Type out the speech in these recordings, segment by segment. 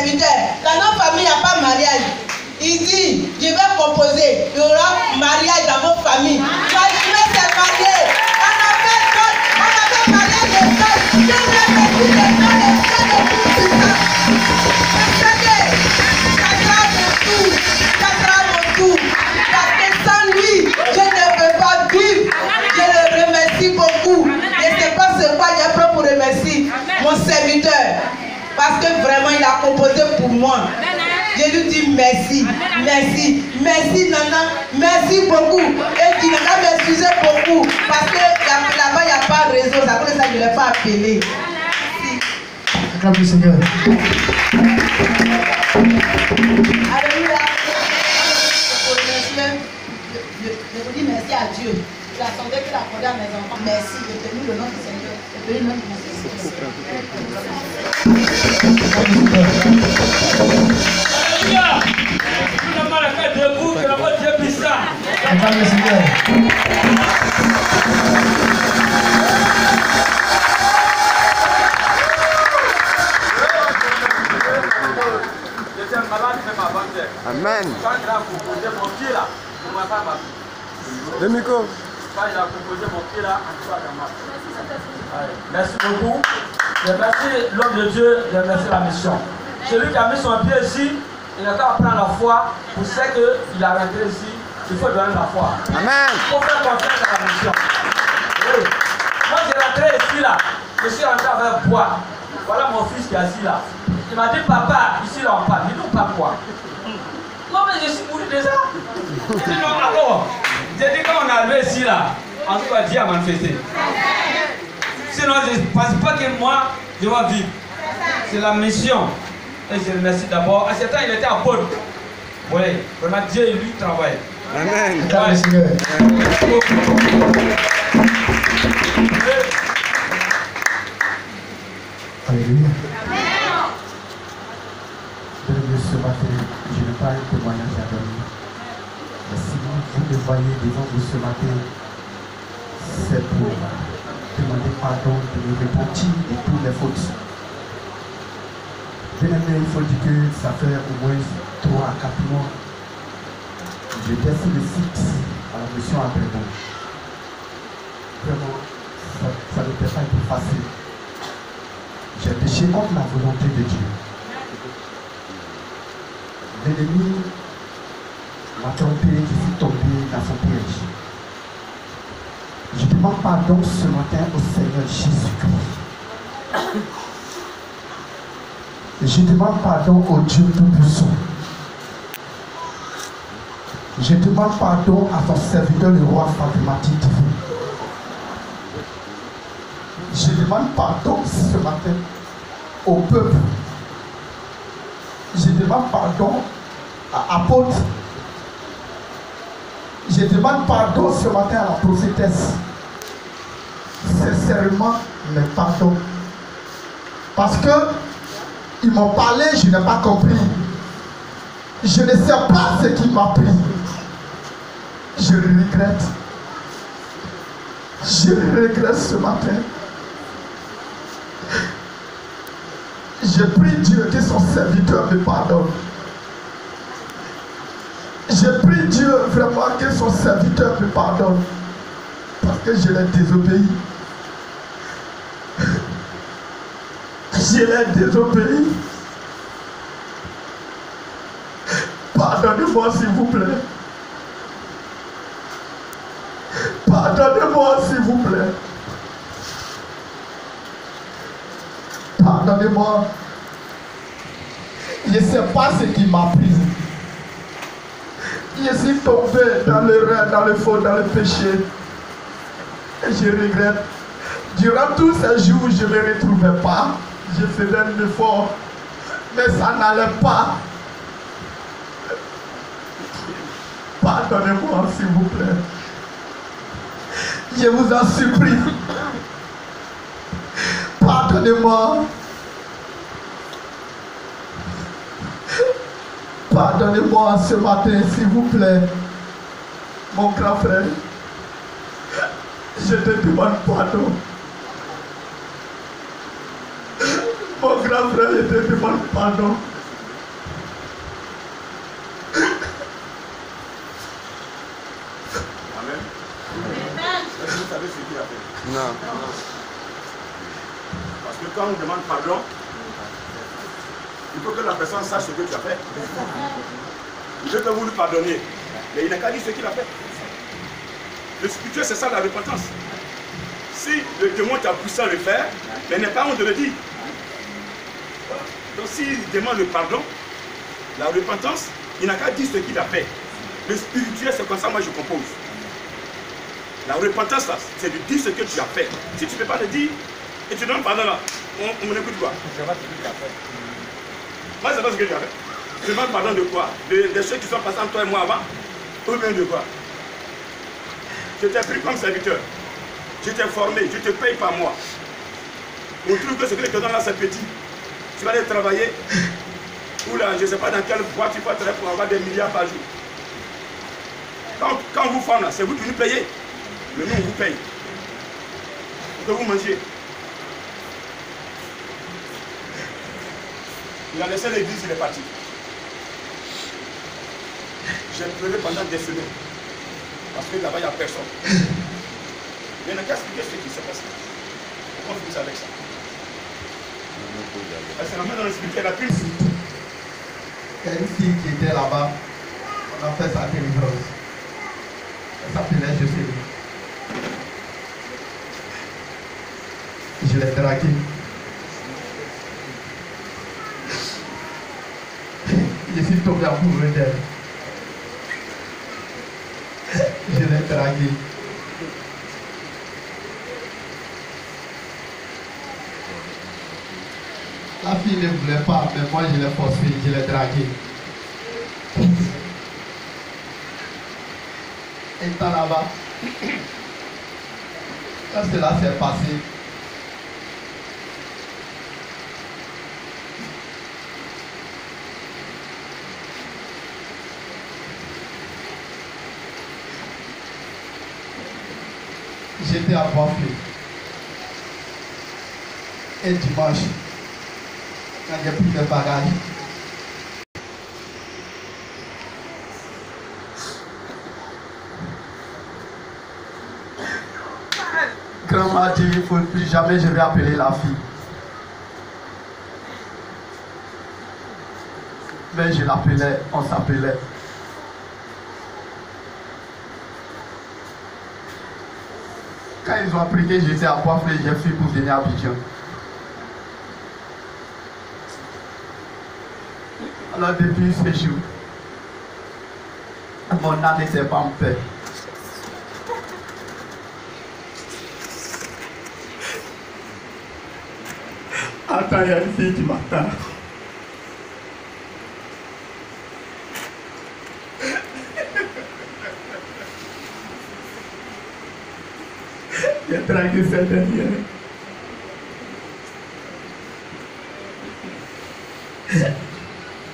serviteur, dans notre famille, il n'y a pas de mariage. Il dit, je vais composer, il y aura mariage dans votre famille. Toi, je vais se marier. On avait marié les gens. Je vais remercier les gens, les gens, les tout puissants. Ça sera mon tour. Ça sera mon tour. Parce que sans lui, je ne peux pas vivre. Je le remercie beaucoup. Et c'est pas ce quoi j'ai pris pour remercier mon serviteur. Parce que vraiment, il a composé pour moi. Je lui dis merci, merci, merci Nana, merci beaucoup. Et tu n'as qu'à m'excuser beaucoup. Parce que là-bas, il n'y a pas de réseau. C'est pour ça que je ne l'ai pas appelé. Acclame le Seigneur. Alléluia. Je vous dis merci à Dieu. Je l'attendais qu'il accorde à mes enfants. Merci. Je bénis le nom du Seigneur. Je bénis le nom de mon Seigneur. Alléluia. Tout le monde a fait debout, que la voix de Dieu puissant. Acclame le Seigneur. Amen. Le micro. Merci beaucoup. Je remercie l'homme de Dieu, je remercie la mission. Celui qui a mis son pied ici, il a qu'à prendre la foi pour ce qu'il a rentré ici. Il faut donner la foi. Amen. Il faut faire confiance à la mission. Oui. Moi, j'ai rentré ici là. Je suis rentré avec bois. Voilà mon fils qui est assis là. Il m'a dit, papa, ici là on parle. Il dit, non, pas quoi. Non, mais je suis mouru déjà. Je dis, non, alors. J'ai dit, quand on est arrivé ici là, en tout cas, Dieu a manifesté. Sinon, je ne pense pas que moi, je vais vivre. C'est la mission. Et je remercie d'abord. À ce temps, il était à Paul. Oui, vraiment, Dieu, lui, travaille. Amen. Acclame le Seigneur. Alléluia. Bienvenue ce matin. Je n'ai pas un témoignage à donner. Mais si vous me voyez devant vous ce matin, c'est pour demander pardon de mes repentis de toutes les fautes. Bien aimé, il faut dire que ça fait au moins 3 à 4 mois. J'étais sur le site à la mission à Brémont. Vraiment, ça n'était pas été facile. J'ai péché contre la volonté de Dieu. L'ennemi m'a trompé, je suis tombé dans son piège. Je demande pardon ce matin au Seigneur Jésus-Christ. Je demande pardon au Dieu Tout-Puissant. Je demande pardon à ton serviteur, le roi Fabrimatique. Je demande pardon ce matin au peuple. Je demande pardon à l'apôtre. Je demande pardon ce matin à la prophétesse. Sincèrement, mes pardons. Parce que ils m'ont parlé, je n'ai pas compris. Je ne sais pas ce qui m'a pris. Je le regrette. Je le regrette ce matin. Je prie Dieu que son serviteur me pardonne. Je prie Dieu vraiment que son serviteur me pardonne. Parce que je l'ai désobéi. Je l'ai désobéi. Pardonnez-moi s'il vous plaît. Pardonnez-moi s'il vous plaît. Pardonnez-moi. Je ne sais pas ce qui m'a pris. Je suis tombé dans l'erreur, dans le faux, dans le péché. Et je regrette. Durant tous ces jours, je ne me retrouvais pas. Je faisais un effort. Mais ça n'allait pas. Pardonnez-moi, s'il vous plaît. Je vous en supplie. Pardonnez-moi. Pardonnez-moi ce matin, s'il vous plaît. Mon grand frère. Je te demande pardon. Mon grand frère, je te demande pardon. Non. Parce que quand on demande pardon, il faut que la personne sache ce que tu as fait. Il veut que vous lui pardonniez. Mais il n'a qu'à dire ce qu'il a fait. Le spirituel, c'est ça la repentance. Si le démon t'a poussé à le faire, mais il n'est pas honte de le dire. Donc s'il demande le pardon, la repentance, il n'a qu'à dire ce qu'il a fait. Le spirituel, c'est comme ça moi je compose. La repentance, c'est de dire ce que tu as fait. Si tu ne peux pas le dire, et tu demandes pardon là, on écoute quoi? Moi, c'est pas ce que tu as fait. Je demande pardon de quoi? Des choses qui sont passées entre toi et moi avant? Ou bien de quoi? Je t'ai pris comme serviteur. Je t'ai formé, je te paye par mois. On trouve que ce que je te donne là, c'est petit. Tu vas aller travailler, ou là, je ne sais pas dans quelle boîte tu vas travailler pour avoir des milliards par jour. Quand on vous forme là, c'est vous qui nous payez. Mais nous, on vous paye. Pour que vous mangiez. Il a laissé l'église, il est parti. J'ai pleuré pendant des semaines. Parce que là-bas, il n'y a personne. Mais il n'a qu'à expliquer ce qui s'est passé. Pourquoi on fait avec ça? C'est la main dans le spirituel, la prise. Il y a une fille qui était là-bas. On a fait sa délivrance. Elle s'appelait Jocelyne. Je l'ai draguée. Je suis tombé amoureux d'elle. Je l'ai draguée. La fille ne voulait pas, mais moi je l'ai forcé, je l'ai draguée. Et temps là-bas, quand cela s'est passé, j'étais à Bois-Flé. Et dimanche, quand j'ai pris mes bagages, grand m'a dit il faut plus jamais je vais appeler la fille. Mais je l'appelais, on s'appelait. Quand ils ont appris que j'étais à Bois-Flé, j'ai fui pour venir à Abidjan. Alors depuis ce jour, mon âme n'était pas en paix. Attends, il y a une fille qui m'attend. J'ai dragué cette dernière.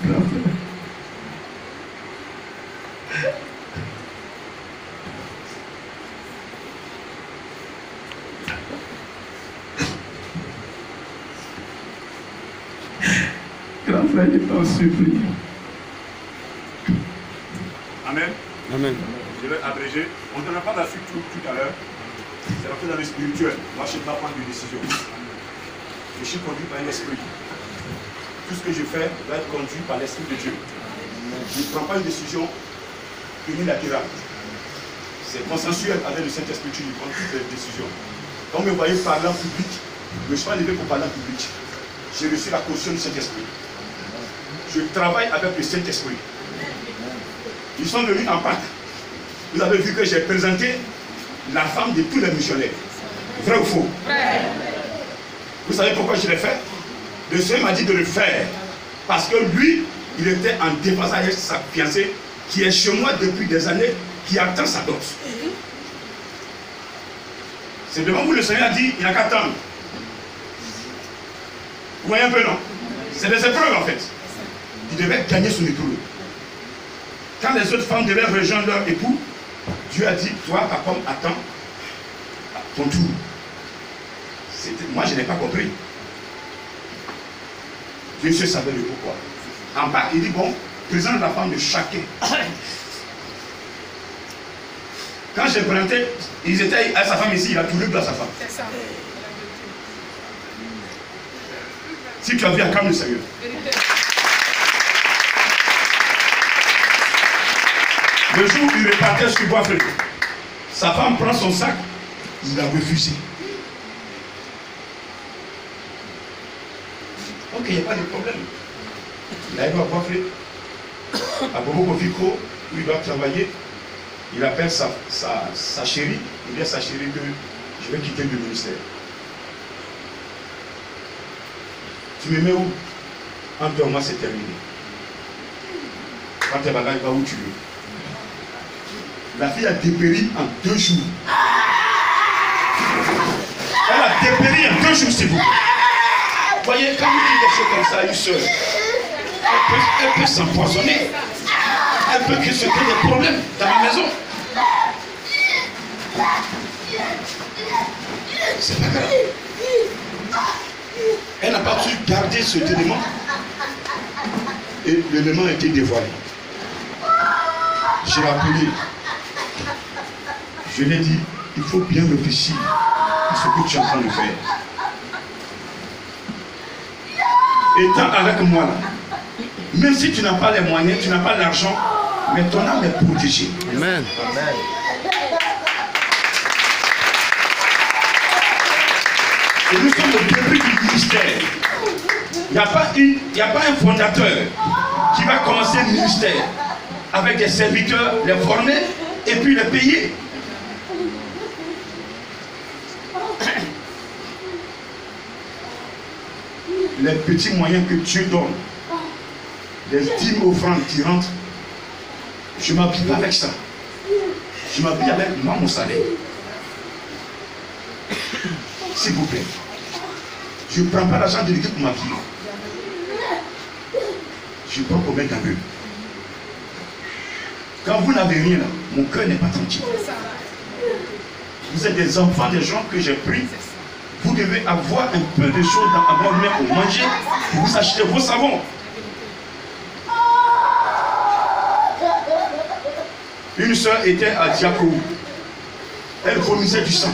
Grand frère. Grand frère, je t'en supplie. Amen. Amen. Je vais abréger. On ne donnera pas la suite tout à l'heure. C'est rentré dans le spirituel. Moi, je ne vais pas prendre de décision. Je suis conduit par un esprit. Tout ce que je fais va être conduit par l'esprit de Dieu. Je ne prends pas une décision unilatérale. C'est consensuel avec le Saint-Esprit que je prends toutes les décisions. Quand vous me voyez parler en public, je ne suis pas levé pour parler en public. J'ai reçu la caution du Saint-Esprit. Je travaille avec le Saint-Esprit. Ils sont venus en Pâques. Vous avez vu que j'ai présenté la femme de tous les missionnaires. Vrai ou faux? Vrai. Vous savez pourquoi je l'ai fait? Le Seigneur m'a dit de le faire. Parce que lui, il était en défense avec sa fiancée, qui est chez moi depuis des années, qui attend sa dot. C'est devant vous, le Seigneur a dit, il n'a qu'à attendre. Vous voyez un peu, non? C'est des épreuves, en fait. Il devait gagner son époux. Quand les autres femmes devaient rejoindre leur époux, Dieu a dit, toi, papa, attends ton tour. Moi, je n'ai pas compris. Dieu se savait le pourquoi. En bas, il dit, bon, présente la femme de chacun. Quand j'ai présenté, ils étaient à sa femme ici, il a tourné à sa femme. C'est ça. Si tu as vu un calme de sérieux. Le jour où il repartait sur Bois-Frais, sa femme prend son sac, il a refusé. Ok, il n'y a pas de problème. Il arrive à Bois-Frais, à Bobo Kofico, où il doit travailler. Il appelle sa chérie, il dit à sa chérie que je vais quitter le ministère. Tu me mets où? Entre moi, c'est terminé. Quand tes bagages, va où tu veux. La fille a dépéri en 2 jours. Elle a dépéri en 2 jours, s'il vous plaît. Vous voyez, quand vous dites des choses comme ça à une soeur, elle peut s'empoisonner. Elle peut créer des problèmes dans ma maison. C'est pas grave. Elle n'a pas pu garder cet élément. Et l'élément a été dévoilé. Je l'ai appelé. Je lui ai dit, il faut bien réfléchir à ce que tu es en train de faire. Étant avec moi là, même si tu n'as pas les moyens, tu n'as pas l'argent, mais ton âme est protégée. Amen. Amen. Et nous sommes au début du ministère. Il n'y a pas un fondateur qui va commencer le ministère avec des serviteurs, les former et puis les payer. Les petits moyens que Dieu donne, les 10 offrandes qui rentrent, je ne m'habille pas avec ça. Je m'habille avec moi, mon salaire. S'il vous plaît. Je ne prends pas l'argent de l'équipe pour m'habiller. Je prends combien qu'un peu. Quand vous n'avez rien, là, mon cœur n'est pas tranquille. Vous êtes des enfants des gens que j'ai pris. Vous devez avoir un peu de choses dans votre main pour manger, pour vous acheter vos savons. Une soeur était à Diakou. Elle vomissait du sang.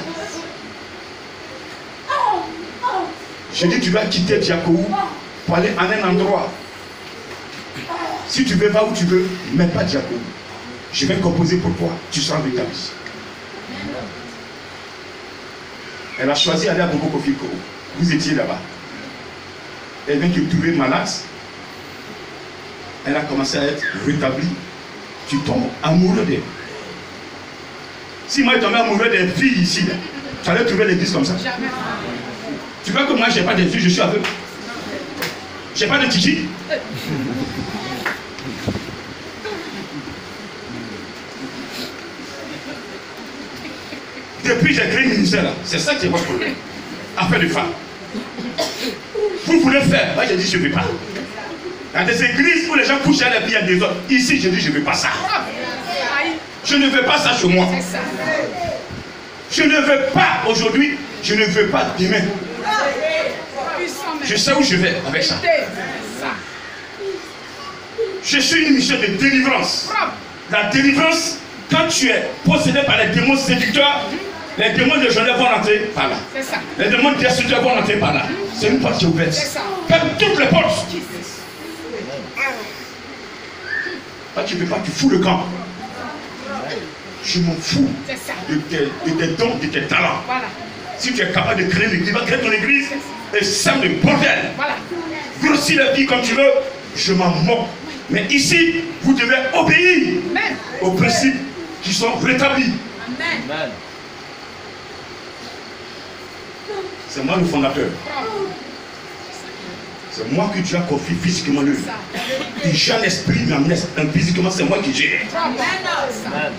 J'ai dit, tu vas quitter Diakou pour aller en un endroit. Si tu veux, va où tu veux, mais pas Diakou. Je vais composer pour toi, tu seras rétabli. Elle a choisi d'aller à Bobo Kofico. Vous étiez là-bas. Elle vient te trouver malade. Elle a commencé à être rétablie. Tu tombes amoureux d'elle. Si moi je tombais amoureux des filles ici, là, tu allais trouver l'église comme ça. Jamais. Tu vois que moi j'ai pas de filles, je suis aveugle. J'ai pas de titi. Depuis j'ai créé le ministère là, c'est ça qui est votre problème. Affaire de femmes. Vous voulez faire, moi j'ai dit je ne veux pas. Dans des églises où les gens couchent à la vie à des autres, ici je dis je ne veux pas ça. Je ne veux pas ça chez moi. Je ne veux pas aujourd'hui, je ne veux pas demain. Je sais où je vais avec ça. Je suis une mission de délivrance. La délivrance, quand tu es possédé par les démons séducteurs, les démons de Genève vont rentrer par là. Les démons destructeurs vont rentrer par là. C'est une porte qui est ouverte. Ferme toutes les portes. Toi, tu ne veux pas, tu fous le camp. Je m'en fous de tes dons, de tes talents. Si tu es capable de créer l'église, va créer ton église et sème le bordel. Grossis la vie comme tu veux, je m'en moque. Mais ici, vous devez obéir aux principes qui sont rétablis. Amen. C'est moi le fondateur. C'est moi que Dieu a confié physiquement lui. Il gère l'esprit, mais physiquement, c'est moi qui gère. Amen.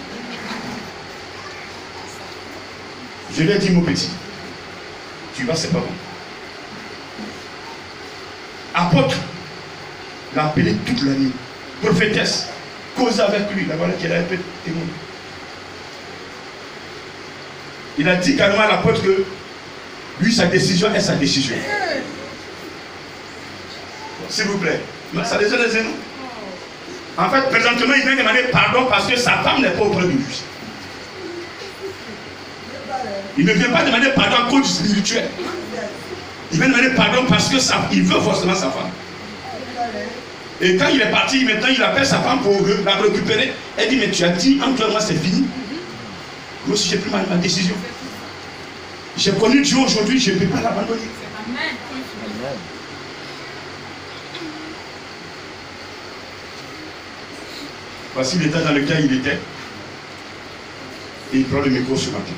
Je lui ai dit, mon petit, tu vas, c'est pas bon. Apôtre, l'a appelé toute la nuit. Prophétesse, cause avec lui. La voilà qu'elle a un peu témoigné. Il a dit carrément à l'apôtre que lui, sa décision est sa décision. S'il vous plaît. Ça les a les nous. En fait, présentement, il vient demander pardon parce que sa femme n'est pas auprès de lui. Il ne vient pas demander pardon à cause du spirituel. Il vient demander pardon parce que il veut forcément sa femme. Et quand il est parti, maintenant il appelle sa femme pour la récupérer. Elle dit, mais tu as dit, entre moi c'est fini. Moi aussi j'ai pris ma décision. J'ai connu Dieu aujourd'hui, je ne peux pas l'abandonner. Amen. Voici l'état dans lequel il était. Et il prend le micro ce matin.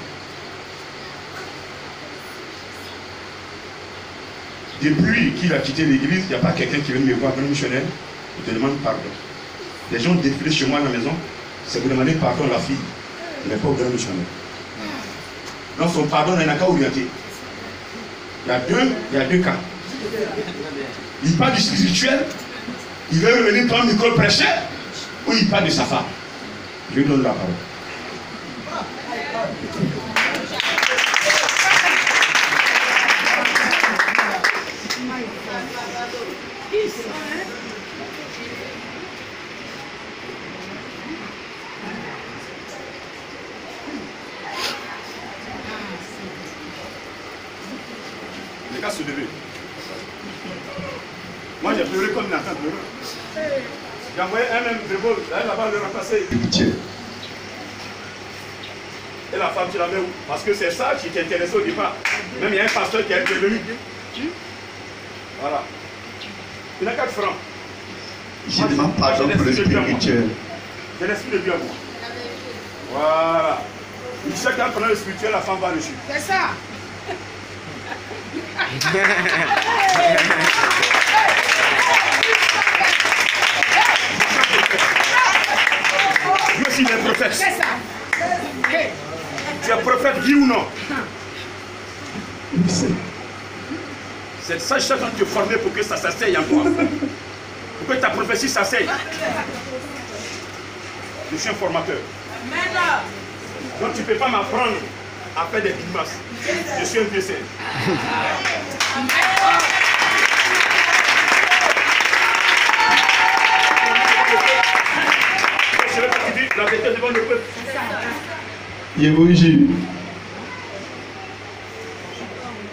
Depuis qu'il a quitté l'église, il n'y a pas quelqu'un qui vient me voir, un missionnaire, et te demande pardon. Les gens défilent chez moi à la maison, c'est pour demander pardon à la fille, mais pas au grand missionnaire. Donc son pardon n'a qu'à orienter. Il y a deux cas. Il parle du spirituel, il veut revenir prendre le micro prêcher, ou il parle de sa femme. Je lui donne la parole. Les gars se lever. Moi j'ai pleuré comme une enfant pleureux. J'ai envoyé un même verbal, là-bas le remplacer. Et la femme, tu la mets où? Parce que c'est ça qui t'intéressait au départ. Même il y a un pasteur qui est venu. Voilà. Il a 4 francs. Je demande pardon pour le spirituel. J'ai l'esprit de Dieu à moi. Voilà. Chacun prenant le spirituel, la femme va dessus. C'est ça. Dieu aussi est prophète. C'est ça. Tu es prophète, oui ou non? C'est ça, je suis en train de te former pour que ça s'asseye en toi. Pour que ta prophétie s'asseye. Je suis un formateur. Donc tu ne peux pas m'apprendre à faire des grimaces. Je suis un décès. Je vais te dire la vérité devant le peuple.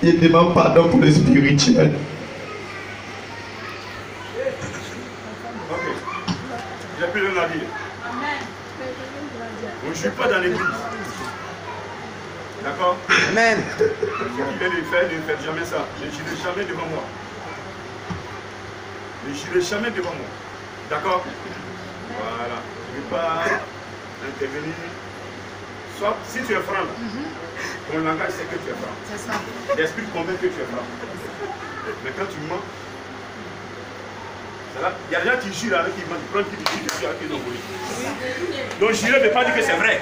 Je demande pardon pour le spirituel. Ok. J'ai plus rien à dire. On ne joue pas dans l'église. D'accord? Amen. Ce qu'il vient de faire, ne faites jamais ça. Ne jurez jamais devant moi. Ne jurez jamais devant moi. D'accord? Voilà. Je ne vais pas intervenir. Soit, si tu es franc, ton langage c'est que tu es franc. C'est ça. L'esprit te convainc que tu es franc. Mais quand tu mens, il y a des gens qui jurent avec qui mentent, qui jurent dessus avec qui ont volé. Donc jurer ne veut pas dire que c'est vrai.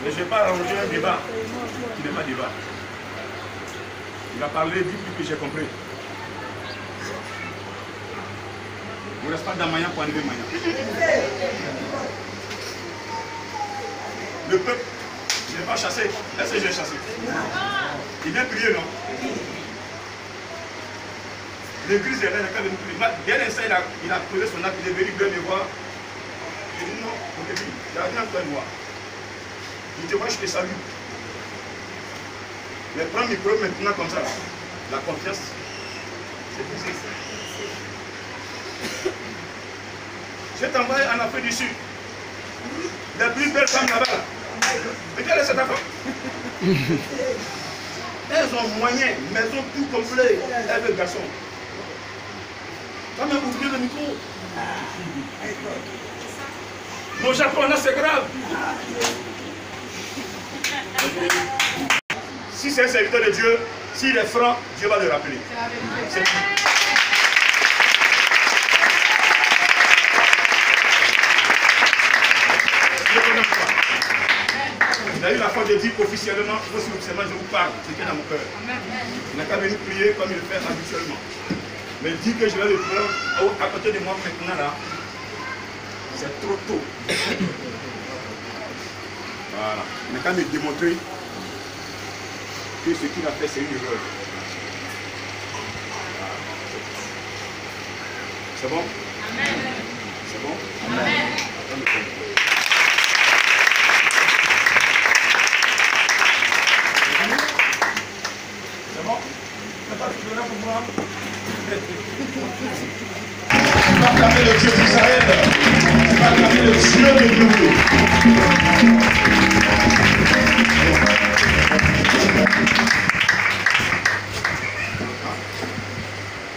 Mais je ne vais pas arranger un débat qui n'est pas débat. Il a parlé du plus que j'ai compris. Il ne reste pas d'Amaya pour arriver Maya. Le peuple, je n'ai pas chassé. Est-ce que j'ai chassé? Il vient prier, non? L'église est là, il n'a qu'à venir prier. Dès l'instant, il a posé son acte, il est venu me voir. J'ai dit non, mon début, il a rien fait de moi. Il dit, moi je te salue. Mais prends le micro maintenant comme ça. La confiance, c'est brisé. Je vais t'envoyer en Afrique du Sud. La plus belle femme là-bas. Mais quelle est cette femme? Elles ont moyen, maison tout complet. Elles veulent garçon. Quand même ouvrir le micro. Mon Japon là c'est grave. Si c'est un serviteur de Dieu, s'il est franc, Dieu va le rappeler. C'est tout. Il a eu la foi de dire officiellement, moi si officiellement je vous parle, c'est qui est dans mon cœur. Il n'a qu'à venir prier comme il le fait habituellement. Mais dire que je vais le faire à côté de moi maintenant là, c'est trop tôt. Voilà. Il n'a qu'à me démontrer que ce qu'il a fait c'est une erreur. Voilà. C'est bon? C'est bon? Amen. C'est bon? C'est pas tu là pour moi? Tu vas acclamer le Dieu d'Israël. Tu vas acclamer le Dieu de Dieu.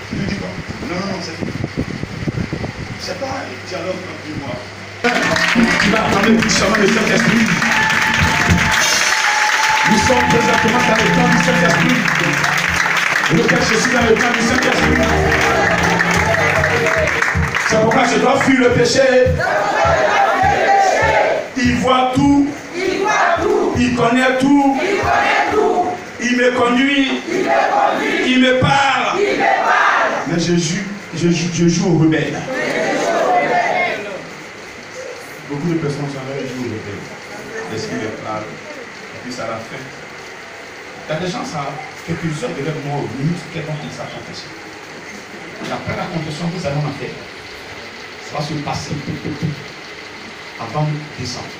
Tu lui dis quoi? Non, c'est pas un dialogue entre moi. Tu vas acclamer puissamment le Saint-Esprit. Nous sommes présentement dans le temps du Saint-Esprit. Le Père, je suis dans le temps du Saint-Esprit. C'est pourquoi je dois fuir le péché. Il voit tout. Il connaît tout. Il me conduit. Il me parle. Mais je joue au rebelle. Beaucoup de personnes s'en jouent au rebelle. L'esprit les parle. Et puis ça la fin. Il y a des gens, ça fait plusieurs de leurs mots au minute, quelqu'un qui sa confession. Après la confession, nous allons la faire. Ça va se passer avant décembre.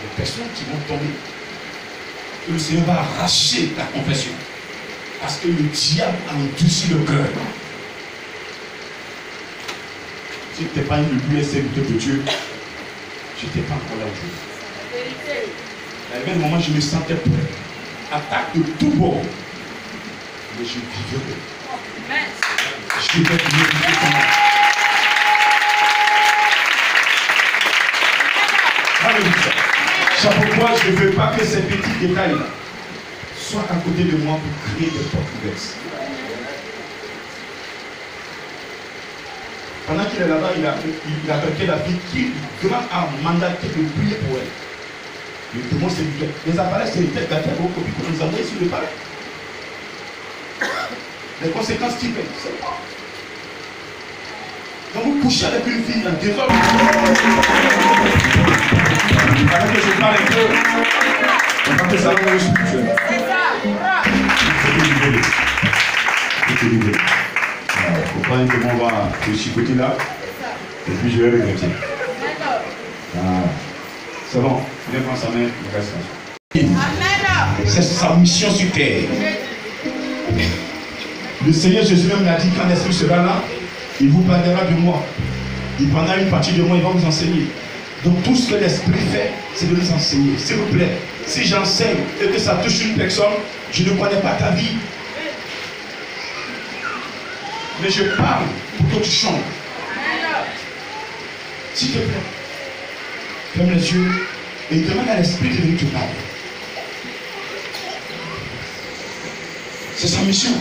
Les personnes qui vont tomber, le Seigneur va arracher ta confession. Parce que le diable a endurci le cœur. Si tu n'es pas une lumière serviteur de Dieu, je n'étais pas encore là aujourd'hui. À un moment, je me sentais prêt. Attaque de tout bord. Mais je vivrai. Je vais vivre comment. Alléluia. C'est pourquoi je ne veux pas que ces petits détails soient à côté de moi pour créer des portes ouvertes. Pendant qu'il est là-bas, il a appelé la fille qui vraiment a mandaté de prier pour elle. Le démon séducteur. Les appareils séducteurs gâtés vos copies que nous envoyez sur le palais. Les conséquences qui viennent, c'est pas. Quand vous couchez avec une fille, là, désormais, alors que je parle un peu, on va que ça va le spirituel. C'est ça. Il faut pas que on va le chicoter là, et puis je vais regretter. C'est bon, viens prendre sa main, il reste là. C'est sa mission sur terre. Le Seigneur Jésus même l'a dit, quand l'Esprit sera là, il vous parlera de moi. Il prendra une partie de moi, il va vous enseigner. Donc tout ce que l'Esprit fait, c'est de nous enseigner. S'il vous plaît, si j'enseigne et que ça touche une personne, je ne connais pas ta vie. Mais je parle pour que tu changes. S'il te plaît, ferme les yeux et demande à l'Esprit de venir te parler. C'est sa mission.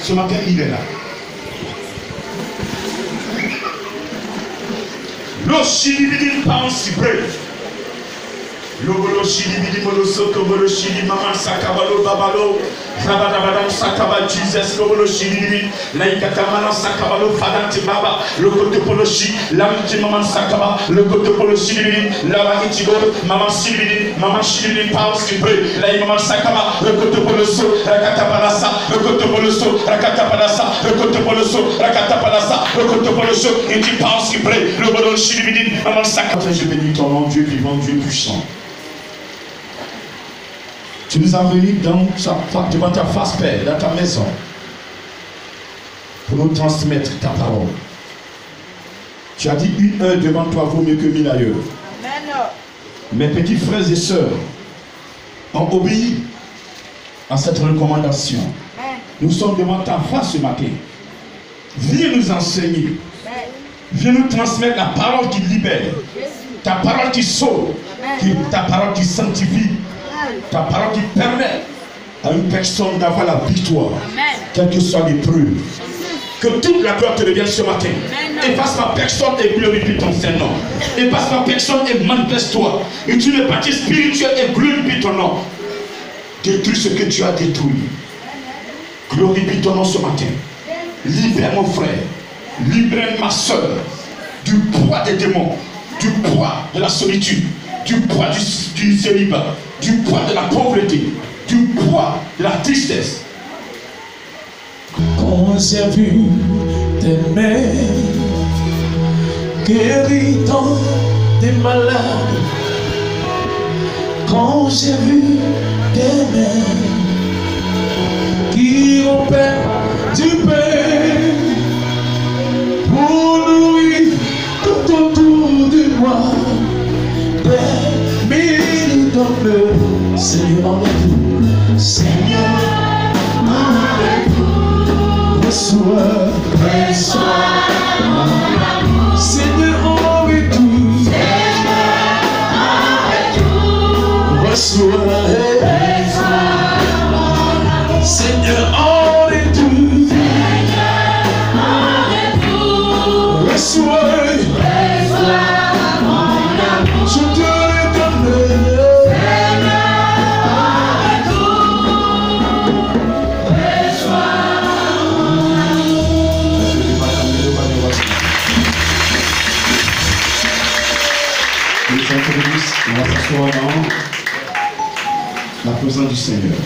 Ce matin, il est là. Lo shilibidi pansi break. Lobolo shilibidi molo soto bolo shili mama sakabalo babalo. Rabadabadam sakaba Jesus lobolo shilibidi. Laikata mana sakabalo fadanti baba. Lokoto polo shi lamti mama sakaba. Lokoto polo shilibidi. Lava itigo mama shilibidi. Mama shilibidi pansi break. Lai mama sakaba. Lokoto polo so rakata palasa. Lokoto polo so rakata palasa. Lokoto polo so rakata palasa. Lokoto polo so iti pansi break. Lobolo shilibidi mama sakaba. Je bénis ton nom, Dieu vivant, Dieu puissant. Tu nous as venus devant ta face, Père, dans ta maison, pour nous transmettre ta parole. Tu as dit une heure devant toi vaut mieux que 1000 ailleurs. Mes petits frères et sœurs ont obéi à cette recommandation. Nous sommes devant ta face ce matin. Viens nous enseigner. Viens nous transmettre la parole qui libère. Ta parole qui sauve. Ta parole qui sanctifie. Ta parole qui permet à une personne d'avoir la victoire, quelles que soient les preuves. Que toute la gloire te revienne ce matin. Efface ma personne et glorifie ton Saint-Nom. Efface ma personne et manifeste-toi. Utilise le parti spirituel et glorifie ton nom. Détruis ce que tu as détruit. Glorifie ton nom ce matin. Libère mon frère. Libère ma soeur du poids des démons, du poids de la solitude, du poids du célibat, du poids de la pauvreté, du poids de la tristesse. Quand j'ai vu tes mains guérissant des malades. Quand j'ai vu tes mains qui rompaient du pain pour nourrir tout autour de moi, des milliers d'hommes, Seigneur en est tout, Seigneur en est tout, reçois, mon amour, Seigneur en est tout, reçois, Seigneur en est tout, reçois, je te le donne, on va s'asseoir dans la présence du Seigneur.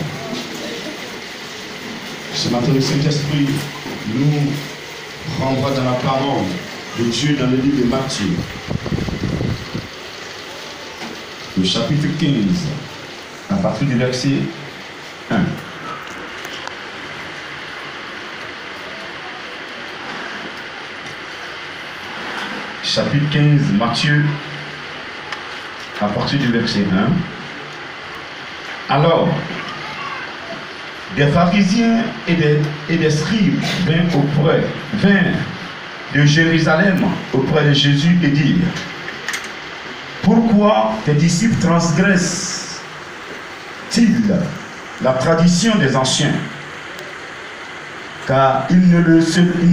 Ce matin, le Saint-Esprit nous renvoie dans la parole de Dieu dans le livre de Matthieu, le chapitre 15, à partir du verset 1. Chapitre 15, Matthieu, à partir du verset 1. Alors, des pharisiens et des scribes vinrent de Jérusalem auprès de Jésus et dirent: pourquoi tes disciples transgressent-ils la tradition des anciens? Car ils ne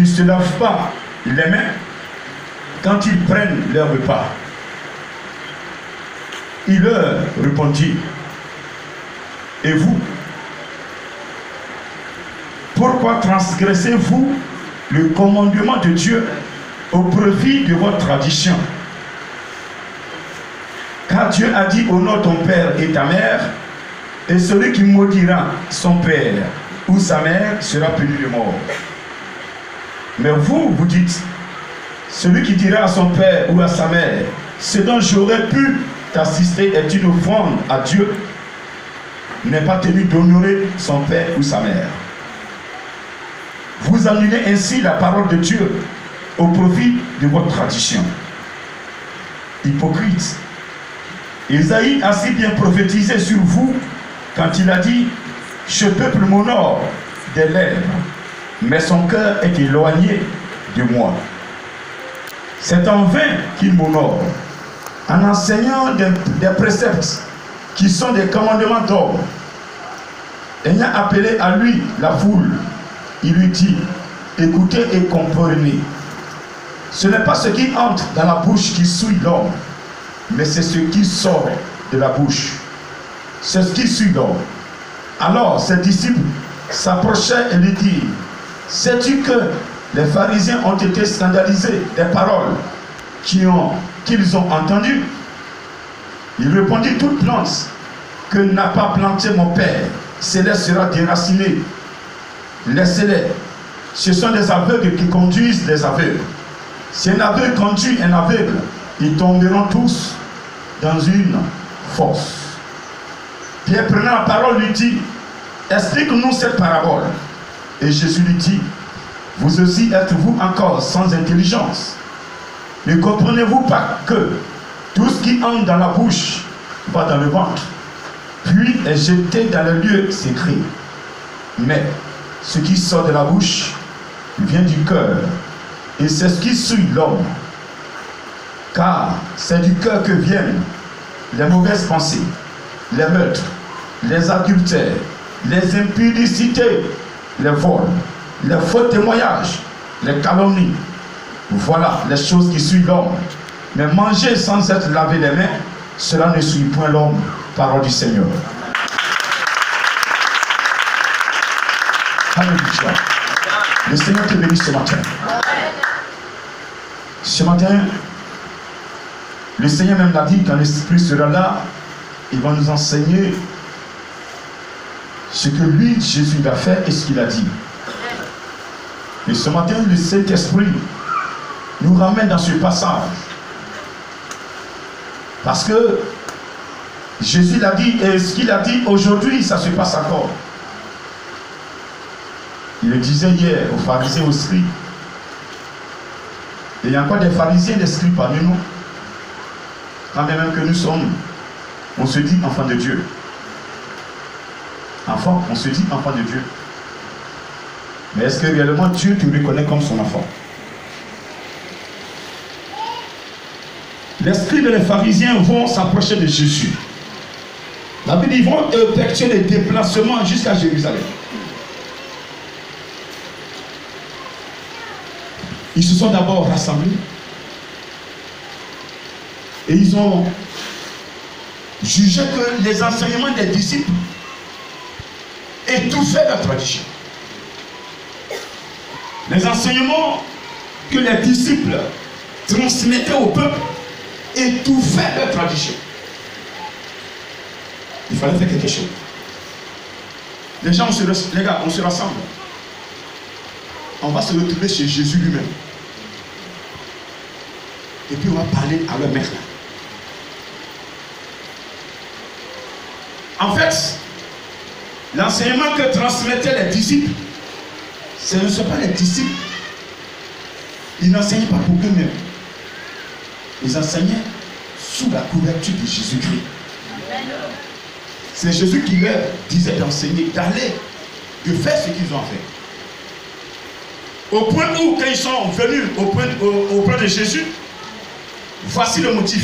se lavent pas les mains quand ils prennent leur repas. Il leur répondit: et vous, pourquoi transgressez-vous le commandement de Dieu au profit de votre tradition? Car Dieu a dit: honore ton père et ta mère, et celui qui maudira son père ou sa mère sera puni de mort. Mais vous, vous dites: celui qui dira à son père ou à sa mère, ce dont j'aurais pu t'assister est une offrande à Dieu, n'est pas tenu d'honorer son père ou sa mère. Vous annulez ainsi la parole de Dieu au profit de votre tradition. Hypocrite, Isaïe a si bien prophétisé sur vous quand il a dit: ce peuple m'honore des lèvres, mais son cœur est éloigné de moi. C'est en vain qu'il m'honore, en enseignant des préceptes qui sont des commandements d'ordre. Ayant appelé à lui la foule, il lui dit: écoutez et comprenez. Ce n'est pas ce qui entre dans la bouche qui souille l'homme, mais c'est ce qui sort de la bouche. C'est ce qui suit l'homme. Alors ses disciples s'approchaient et lui dirent: sais-tu que les pharisiens ont été scandalisés des paroles qu'ils ont entendues? Il répondit: toute plante que n'a pas planté mon Père céleste sera déracinée. Laissez-les. Ce sont des aveugles qui conduisent les aveugles. Si un aveugle conduit un aveugle, ils tomberont tous dans une fosse. Pierre, prenant la parole, lui dit: explique-nous cette parabole. Et Jésus lui dit: vous aussi êtes-vous encore sans intelligence? Ne comprenez-vous pas que tout ce qui entre dans la bouche va dans le ventre, puis est jeté dans le lieu secret? Mais ce qui sort de la bouche vient du cœur, et c'est ce qui suit l'homme. Car c'est du cœur que viennent les mauvaises pensées, les meurtres, les adultères, les impudicités, les vols, les faux témoignages, les calomnies. Voilà les choses qui suivent l'homme. Mais manger sans être lavé les mains, cela ne suit point l'homme. Parole du Seigneur. Alléluia. Le Seigneur te bénisse ce matin. Ce matin, le Seigneur même l'a dit, quand l'Esprit sera là, il va nous enseigner ce que lui, Jésus, a fait et ce qu'il a dit. Et ce matin, le Saint-Esprit nous ramène dans ce passage. Parce que Jésus l'a dit, et ce qu'il a dit aujourd'hui, ça se passe encore. Il le disait hier aux pharisiens, aux scribes. Et il y a encore des pharisiens et des scribes parmi nous. Quand bien même que nous sommes, on se dit enfant de Dieu. Enfant, on se dit enfant de Dieu. Mais est-ce que réellement Dieu te reconnaît comme son enfant? Les scribes et les pharisiens vont s'approcher de Jésus. La Bible dit qu'ils vont effectuer des déplacements jusqu'à Jérusalem. Ils se sont d'abord rassemblés et ils ont jugé que les enseignements des disciples étouffaient la tradition. Les enseignements que les disciples transmettaient au peuple étouffaient leur tradition. Il fallait faire quelque chose. Les gars, on se rassemble. On va se retrouver chez Jésus lui-même. Et puis on va parler à leur maître. En fait, l'enseignement que transmettaient les disciples, ce ne sont pas les disciples. Ils n'enseignaient pas pour eux-mêmes. Ils enseignaient sous la couverture de Jésus-Christ. C'est Jésus qui leur disait d'enseigner, d'aller, de faire ce qu'ils ont fait. Au point où, quand ils sont venus auprès de Jésus, voici le motif.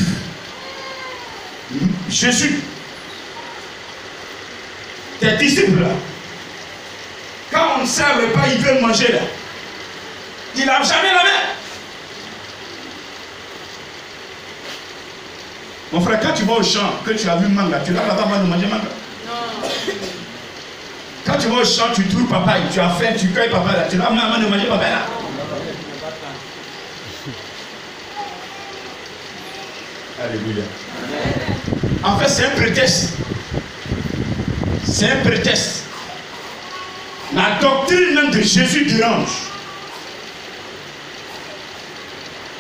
Jésus, tes disciples, là, quand on ne sert le repas, ils veulent manger là. Ils n'ont jamais la main. Mon frère, quand tu vas au champ, que tu as vu manga, tu l'as là-bas avant de manger manga. Non. Quand tu vas au champ, tu trouves papaye, tu as faim, tu cueilles papaye là, tu l'as avant de manger papaye là. Alléluia. En fait, c'est un prétexte. C'est un prétexte. La doctrine même de Jésus dérange.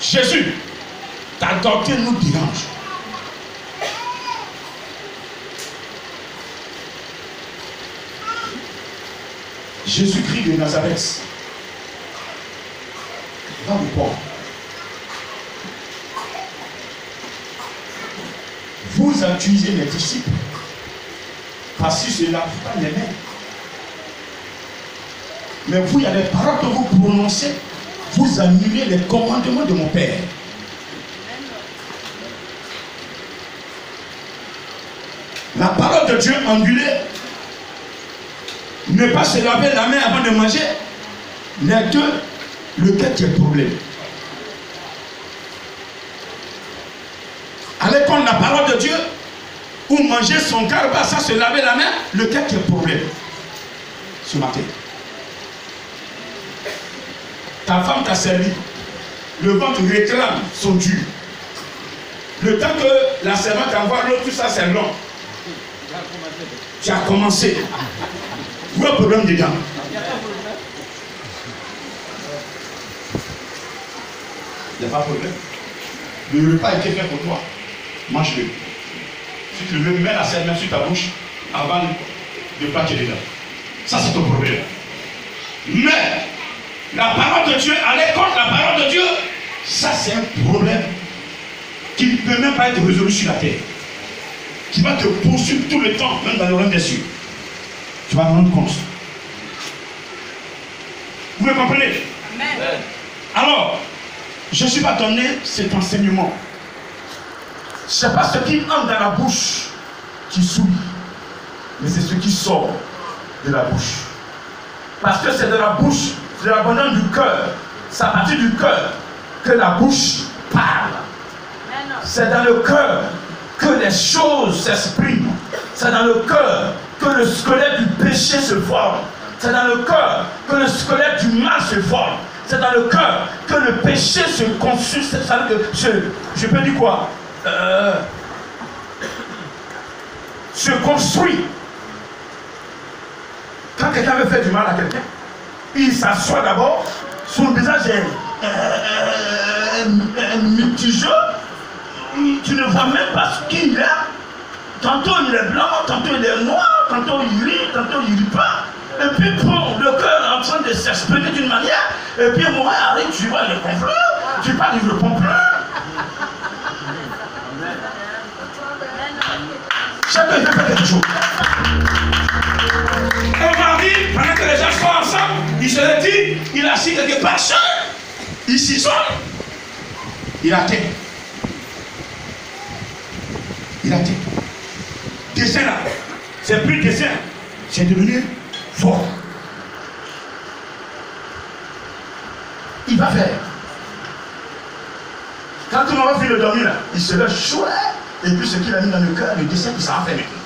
Jésus, ta doctrine nous dérange. Jésus-Christ de Nazareth va au port. Vous accusez les disciples parce que cela ne pas les mains. Mais vous, il y a des paroles que vous prononcez, vous annulez les commandements de mon Père. La parole de Dieu annulée, ne pas se laver la main avant de manger, n'est que lequel qui est le problème. Aller contre la parole de Dieu, ou manger son carba sans se laver la main, lequel qui est le problème ce matin. Ta femme t'a servi, le ventre réclame son dû. Le temps que la servante envoie l'autre, tout ça c'est long. Tu as commencé. Où est le problème dedans? Il n'y a pas de problème. Le repas a été fait pour toi. Mange-le. Si tu veux, mets la selle même sur ta bouche avant de plaquer dedans. Ça, c'est ton problème. Mais la parole de Dieu, aller contre la parole de Dieu, ça, c'est un problème qui ne peut même pas être résolu sur la terre. Qui va te poursuivre tout le temps, même dans le royaume des cieux. Tu vas te rendre compte. Vous me comprenez? Amen. Alors, je ne suis pas donné cet enseignement. Ce n'est pas ce qui entre dans la bouche qui souille, mais c'est ce qui sort de la bouche. Parce que c'est de la bouche, de l'abondance du cœur. C'est à partir du cœur que la bouche parle. C'est dans le cœur que les choses s'expriment. C'est dans le cœur que le squelette du péché se forme. C'est dans le cœur que le squelette du mal se forme. C'est dans le cœur que le péché se conçut. Je peux dire quoi? Se construit. Quand quelqu'un veut faire du mal à quelqu'un, il s'assoit d'abord Son visage est mitigé. Tu ne vois même pas ce qu'il est. Tantôt il est blanc, tantôt il est noir, tantôt il rit, tantôt il rit pas. Et puis bon, le cœur est en train de s'exprimer d'une manière. Et puis moi, arrive, tu vois, il ne répond plus. Tu parles, il ne répond plus. Chacun il fait quelque chose. Un mari, pendant que les gens sont ensemble, il se le dit, il a assis quelque part seul. Il s'isole. Il a tête. Il a tête. Dessin là, c'est plus dessin, c'est devenu fort. Il va faire. Quand tout le monde va finir de dormir là, il se lève chaud et puis ce qu'il a mis dans le cœur, le dessin qui s'en va faire maintenant.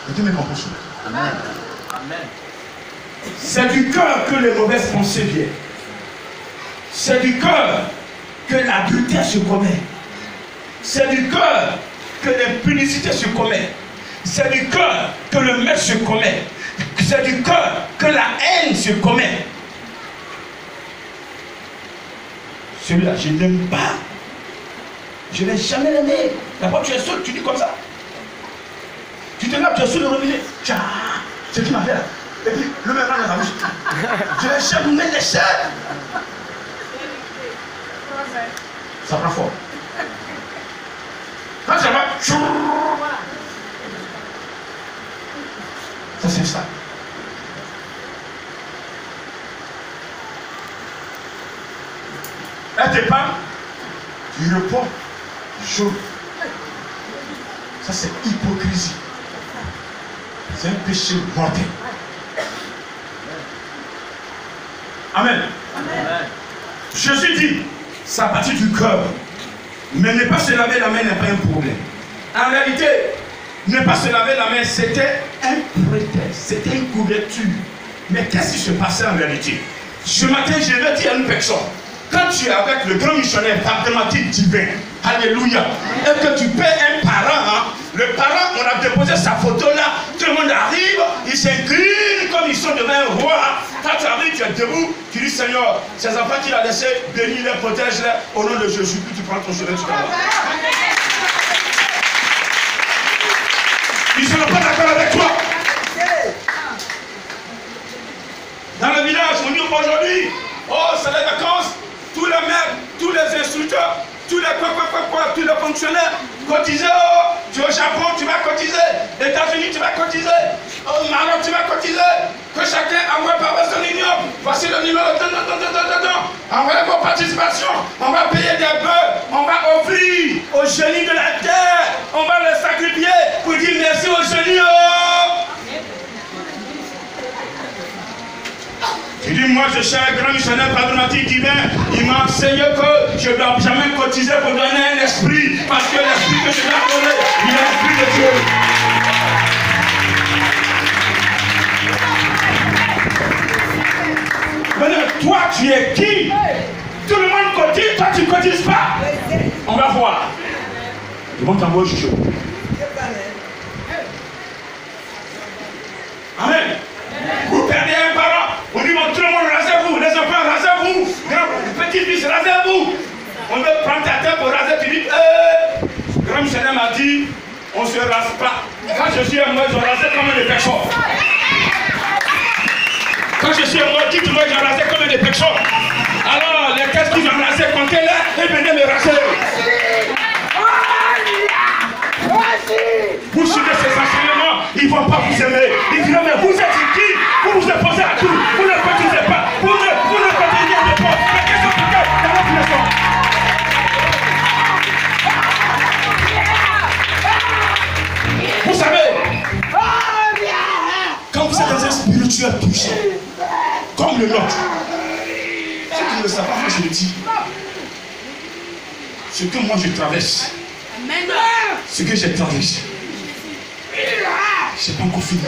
Et Dieu me comprend. Amen. Amen. C'est du cœur que les mauvaises pensées viennent. C'est du cœur que l'adultère se commet. C'est du cœur que l'impudicité se commet. C'est du cœur que le mal se commet. C'est du cœur que la haine se commet. Celui-là, je n'aime pas. Je n'ai jamais aimé. D'abord, tu es seul, tu dis comme ça. Tu te lèves, tu es sur le robinet. Tiens, c'est ce qui m'a fait là. Et puis, le même dans la bouche. Je n'ai jamais laissé. Ça prend fort. Quand ça va, ça s'installe. Elle te parle, tu réponds chaud. Ça c'est hypocrisie. C'est un péché mortel. Amen. Amen. Jésus dit, ça partit du cœur. Mais ne pas se laver la main n'est pas un problème. En réalité, ne pas se laver la main, c'était un prétexte, c'était une couverture. Mais qu'est-ce qui se passait en réalité? Ce matin, je vais dire à une personne, quand tu es avec le grand missionnaire mathématique divin, alléluia, et que tu paies un parent, hein, le parent, on a déposé sa photo là, tout le monde arrive, ils s'inclinent comme ils sont devant un roi. Quand tu arrives, tu es debout, tu dis Seigneur, ces enfants qu'il a laissés, bénis-les, protège-les, au nom de Jésus, puis tu prends ton chemin, tu t'en vas. Ils ne seront pas d'accord avec toi. Dans le village, on dit aujourd'hui, oh, c'est les vacances, tous les maires, tous les instructeurs, tous les tous les fonctionnaires, cotiser, oh, tu es au Japon, tu vas cotiser, États-Unis, tu vas cotiser, au Maroc, tu vas cotiser, que chacun envoie par son union, voici le numéro, envoyez vos participations, on va payer des bœufs, on va offrir aux génies de la terre, on va les sacrifier pour dire merci aux génies, oh. Il dit, moi je suis un grand missionnaire pragmatique divin. Il m'a enseigné que je ne dois jamais cotiser pour donner un esprit. Parce que l'esprit que je dois donner, il est l'esprit de Dieu. Maintenant, toi tu es qui? Tout le monde cotise, toi tu ne cotises pas. On va voir. Ils vont t'envoyer au chuchot. Amen. Vous perdez un parent. On dit, bon, tout le monde, rasez-vous. Les enfants, rasez-vous. Petit-fils, rasez-vous. On veut prendre ta tête pour raser. Tu dis, grand missionnaire m'a dit, on ne se rase pas. Quand je suis mort, je rasais comme des personnes. Quand je suis mort, dites-moi, je rasais comme des personnes. Alors, les têtes qui ont rasé, comptez-les et venez me raser. Vous suivez ces enseignements, ils ne vont pas vous aimer. Ils diront, mais vous êtes qui? Vous vous opposez à tout. Vous ne cotisez pas. Vous ne cotisez pas. Mais qu'est-ce que vous faites dans votre maison? Vous savez, quand vous êtes dans un spirituel touché, comme le nôtre, ceux qui ne le savent pas, moi je le dis, ce que moi je traverse, ce que j'ai traversé, c'est pas encore fini.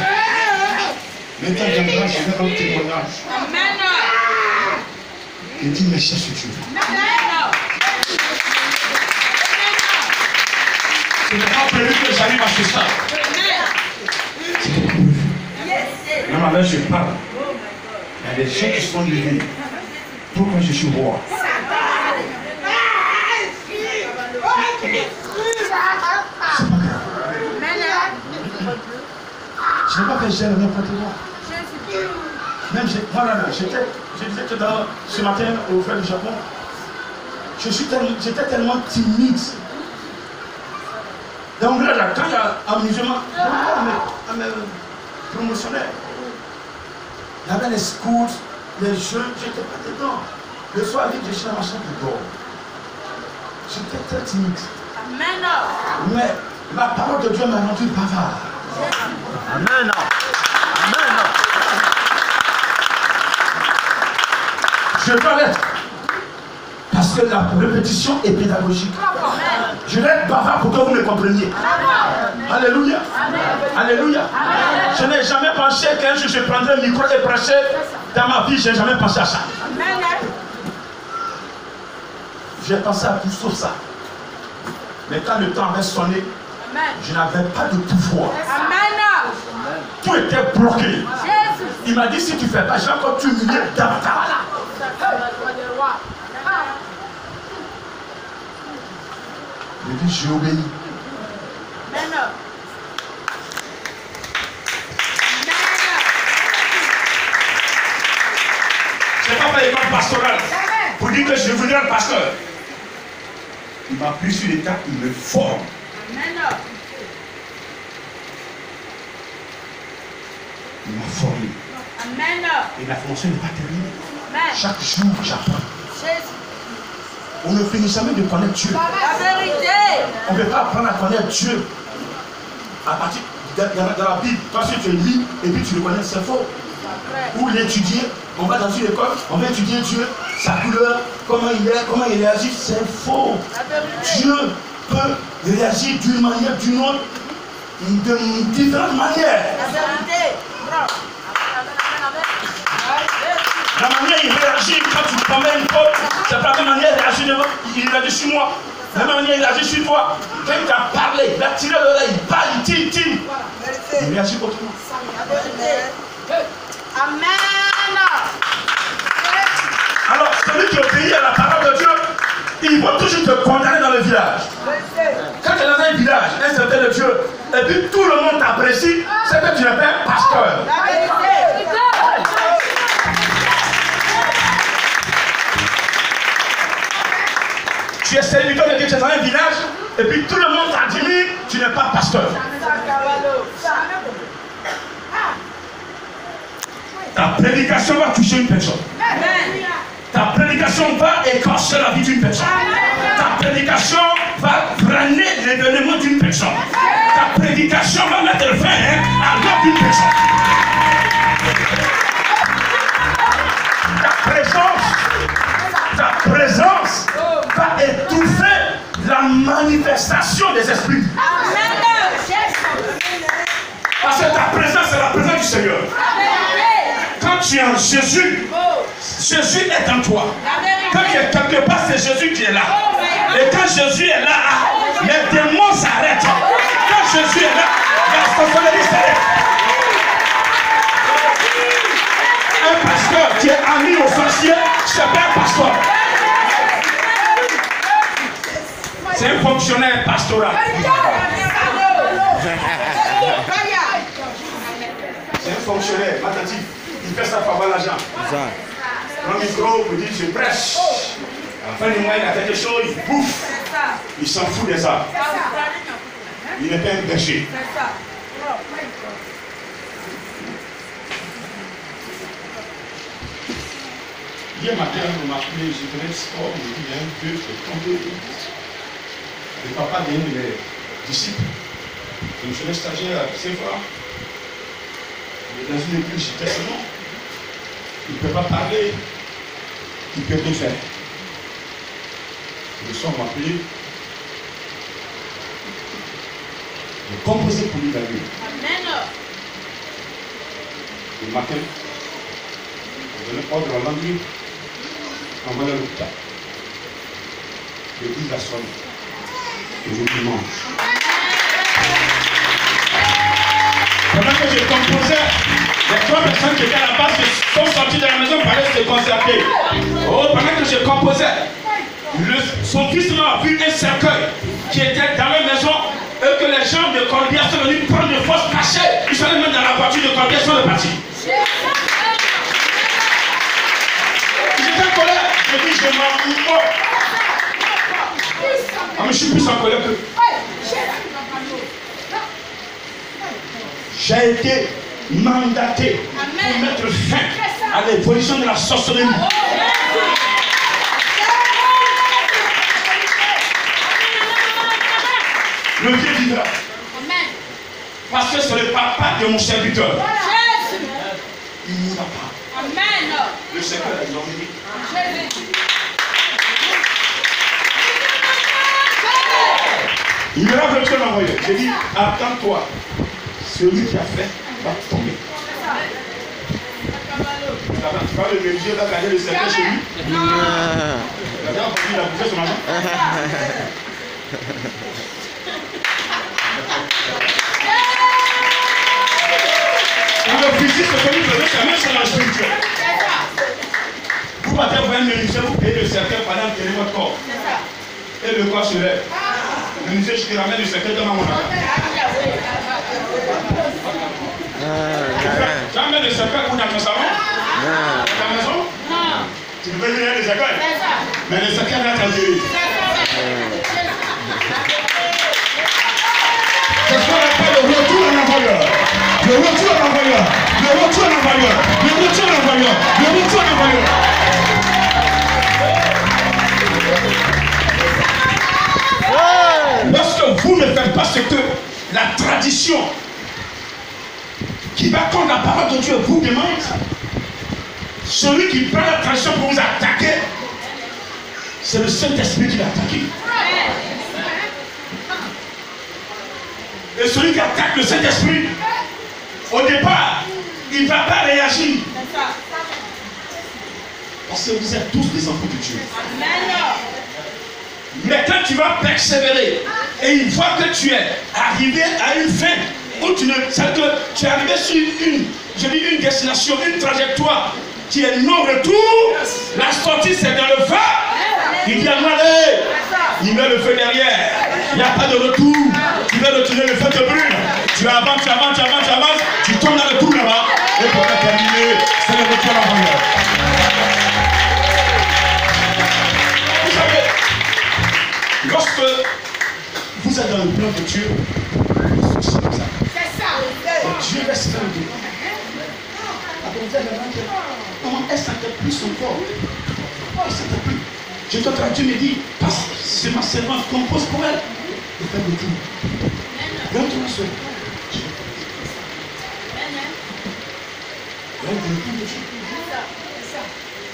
Maintenant, j'aimerais, je vais rendre témoignage. Il dit, mais cherche Dieu. C'est pas prévu que j'arrive à ce stade. C'est pas prévu. Même avec je parle. Il y a des gens qui sont levés. Pourquoi je suis roi? C'est pas grave. Je n'ai pas fait gêne n'importe quoi. Même voilà, je disais que ce matin au frère du Japon, j'étais tellement timide. Dans mon village, quand il y a amusement, à mes promotionnaires, il y avait les scouts, les jeux, j'étais pas dedans. Le soir, je suis dans ma chambre de dehors. J'étais très timide. Amen. Mais la parole de Dieu m'a rendu bavard. Amen. Amen. Je dois l'être. Parce que la répétition est pédagogique. Je vais être bavard pour que vous me compreniez. Alléluia. Alléluia. Je n'ai jamais pensé qu'un jour je prendrais le micro et prêcher. Dans ma vie, je n'ai jamais pensé à ça. J'ai pensé à tout sauf ça. Mais quand le temps avait sonné, je n'avais pas de pouvoir. Tout était bloqué. Il m'a dit, si tu ne fais pas, je vais encore t'humilier davantage. Je dis, j'ai obéi. Je n'ai pas fait l'école pastorale pour dire que je voudrais être pasteur. Il m'a pris sur l'état, il me forme. Il m'a formé. Et la formation n'est pas terminée. Chaque jour, j'apprends. On ne finit jamais de connaître Dieu. La vérité. On ne peut pas apprendre à connaître Dieu à partir de la Bible. Toi, si tu lis et puis tu le connais, c'est faux. Ou l'étudier, on va dans une école, on va étudier Dieu, sa couleur, comment il est, comment il réagit, c'est faux. Dieu peut réagir d'une manière, d'une autre, de différentes manières. La vérité. La manière il réagit quand tu commets une faute, c'est pas la même manière il réagit devant, il réagit sur moi. La même manière il réagit sur toi. Quand il t'a parlé, il a tiré l'oreille, il parle, il tire. Il réagit autrement. Amen. Alors, celui qui obéit à la parole de Dieu, ils vont toujours te condamner dans le village. Quand tu es dans un village, un certain de Dieu, et puis tout le monde t'apprécie, c'est que tu n'es pas un pasteur. Tu es serviteur de Dieu, tu es dans un village, et puis tout le monde t'admire, tu n'es pas pasteur. Ta prédication va toucher une personne. Ta prédication va écorcher la vie d'une personne. Ta prédication va freiner l'événement d'une personne. Ta prédication va mettre fin à l'œuvre d'une personne. Ta présence va étouffer la manifestation des esprits. Parce que ta présence est la présence du Seigneur. Quand tu es en Jésus, Jésus est en toi. Quand tu es quelque part, c'est Jésus qui est là. Et quand Jésus est là, les démons s'arrêtent. Quand Jésus est là, la responsabilité s'arrête. Un pasteur qui est ami aux sorciers, c'est pas un pasteur. C'est un fonctionnaire pastoral. C'est un fonctionnaire, attentif. Il fait ça pour avoir l'argent. Prends le micro, il dit je prêche. À la fin du mois, il a quelque chose, il bouffe. Il s'en fout de ça. Il n'est pas un berger. Hier matin, on m'a appelé, je venais de sport, on me dit il y a un Dieu qui est tombé. Le papa d'un de mes disciples, le jeune stagiaire à CFA, il est dans une église, j'étais seulement. Il ne peut pas parler, il peut rien faire. Le soir, on m'a appelé. J'ai composé pour lui la nuit. Le matin, on donnait ordre à la nuit, on va à l'hôpital. L'église a sonné. Et je dimanche. Pendant que je composais, Les 3 personnes qui étaient à la base sont sorties de la maison pour aller se concerter. Oh, pendant que je composais, son fils a vu un cercueil qui était dans la maison et que les gens de Corbière sont venus prendre de force cachée. Ils sont allés mettre dans la voiture de Corbière, ils sont repartis. J'étais en colère. Je dis, je m'en fous. Ah, mais je suis plus en colère que. J'ai été mandaté pour mettre fin à l'évolution de la sorcellerie. Le Dieu vivra. Parce que c'est le papa de mon serviteur. Il ne mourra pas. Le Seigneur a dormi. Il me l'a fait l'envoyer. J'ai dit, attends-toi. Celui qui a fait va tomber. Tu parles de religieux, va garder le cercueil chez lui. Il a bouffé son argent. Le physique, c'est comme il faisait, c'est la même chose dans le spirituel. Vous partez voir un menuisier, vous payez le cercueil pendant que vous votre corps. Et le corps se lève. Le menuisier, je te ramène le cercueil devant mon argent. Tu amènes le cercueil où dans ton salon? Dans ta maison? Tu peux venir le cercueil? Mais le cercueil va t'attirer. C'est ce qu'on appelle le retour à l'envoyeur. Le retour à l'envoyeur. Le retour à l'envoyeur. Le retour à l'envoyeur. Le retour à l'envoyeur. Lorsque vous ne faites pas ce que la tradition qui va contre la parole de Dieu vous demande, celui qui prend la tradition pour vous attaquer, c'est le Saint-Esprit qui l'a attaqué. Et celui qui attaque le Saint-Esprit, au départ, il ne va pas réagir. Parce que vous êtes tous des enfants de Dieu. Mais quand tu vas persévérer et il voit que tu es arrivé à une fin, où tu es arrivé sur une destination, une trajectoire qui est non-retour, la sortie c'est dans le feu. Il dit à moi, allez, il met le feu derrière. Il n'y a pas de retour. Tu veux retourner, le feu te brûle. Tu avances, tu avances, tu avances, tu avances. Tu tombes dans le trou là-bas. Et pour terminer, c'est le retour à l'envoyeur. Vous savez, lorsque vous êtes dans le plan de Dieu, c'est comme ça. Dieu laisse faire le Dieu. Comment elle sentait plus son corps? Elle sentait plus. Je te traduis, me dit, parce que c'est ma servante, compose pour elle. Et fais le tout. Donne-toi la soeur.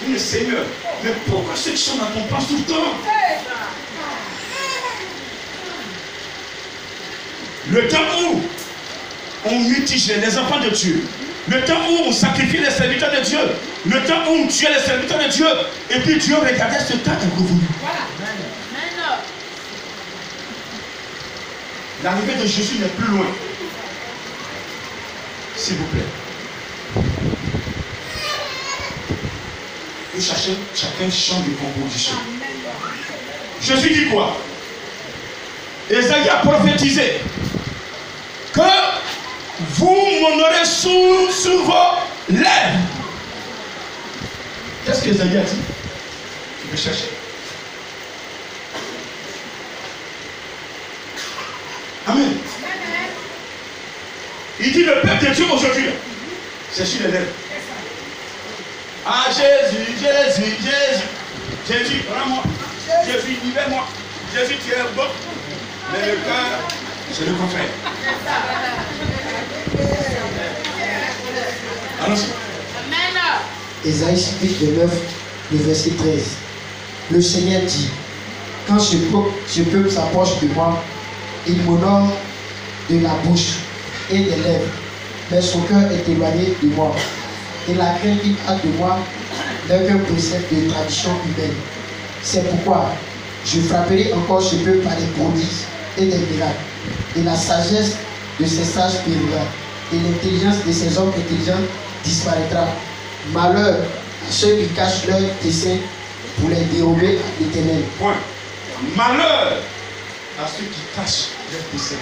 Le Seigneur, mais pourquoi ceux qui sont dans ton place tout le temps? Le temps où on mutigeait les enfants de Dieu, le temps où on sacrifiait les serviteurs de Dieu, le temps où on tuait les serviteurs de Dieu, et puis Dieu regardait ce temps est revenu. L'arrivée de Jésus n'est plus loin. S'il vous plaît. Et chacun change de composition. Jésus dit quoi? Ésaïe a prophétisé que vous m'honorez sous vos lèvres. Qu'est-ce qu'Ésaïe a dit? Tu peux chercher. Amen. Il dit le peuple de Dieu aujourd'hui, c'est sur les lèvres. Ah Jésus, Jésus, Jésus. Jésus, rends-moi. Jésus, libère-moi. Jésus, tu es bon. Mais le cœur, c'est le contraire. Allons-y. Ésaïe chapitre 9, le verset 13. Le Seigneur dit, quand ce peuple s'approche de moi, il m'honore de la bouche et des lèvres, mais son cœur est éloigné de moi. Et la crainte qu'il a de moi n'est qu'un précepte de tradition humaine. C'est pourquoi je frapperai encore ce peuple par des prodiges et des miracles, et la sagesse de ses sages périra, et l'intelligence de ses hommes intelligents disparaîtra. Malheur à ceux qui cachent leur dessein pour les dérober à l'Éternel. Point. Malheur à ceux qui cachent leur dessein.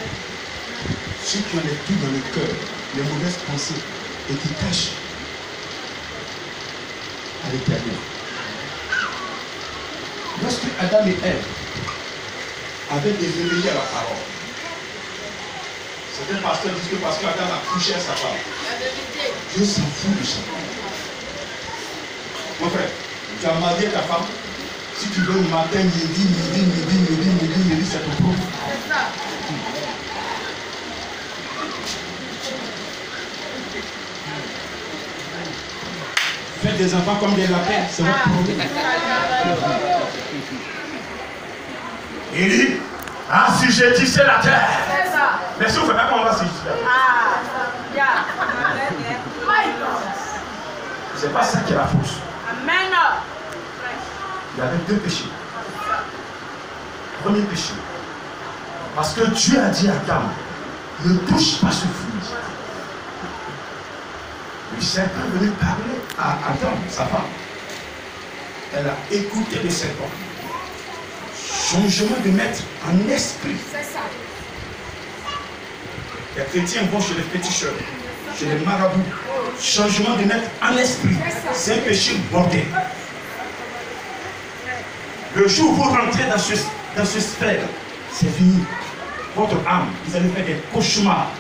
Ceux qui ont les tout dans le cœur, les mauvaises pensées, et qui cachent à l'Éternel. Lorsque Adam et Ève avaient désobéi à la parole, certains pasteurs disent que parce qu'Adam a couché à sa femme, Dieu s'en fout de ça. Mon frère, tu as marié ta femme, si tu veux le matin, midi, c'est ton problème. Faites des enfants comme des lapins, c'est votre problème. Il dit, assujettissez la terre. Mais si vous ne faites pas comment on va assujettir la terre. C'est pas ça qui est la fausse. Amen. Il y avait deux péchés. Premier péché. Parce que Dieu a dit à Adam, ne touche pas ce fruit. Le serpent est venu parler à Adam, sa femme. Elle a écouté le serpent. Changement de maître en esprit. C'est ça. Les chrétiens vont chez les féticheurs, chez les marabouts. Changement de maître en esprit. C'est un péché mortel. Le jour où vous rentrez dans ce sphère, c'est fini. Votre âme, vous allez faire des cauchemars.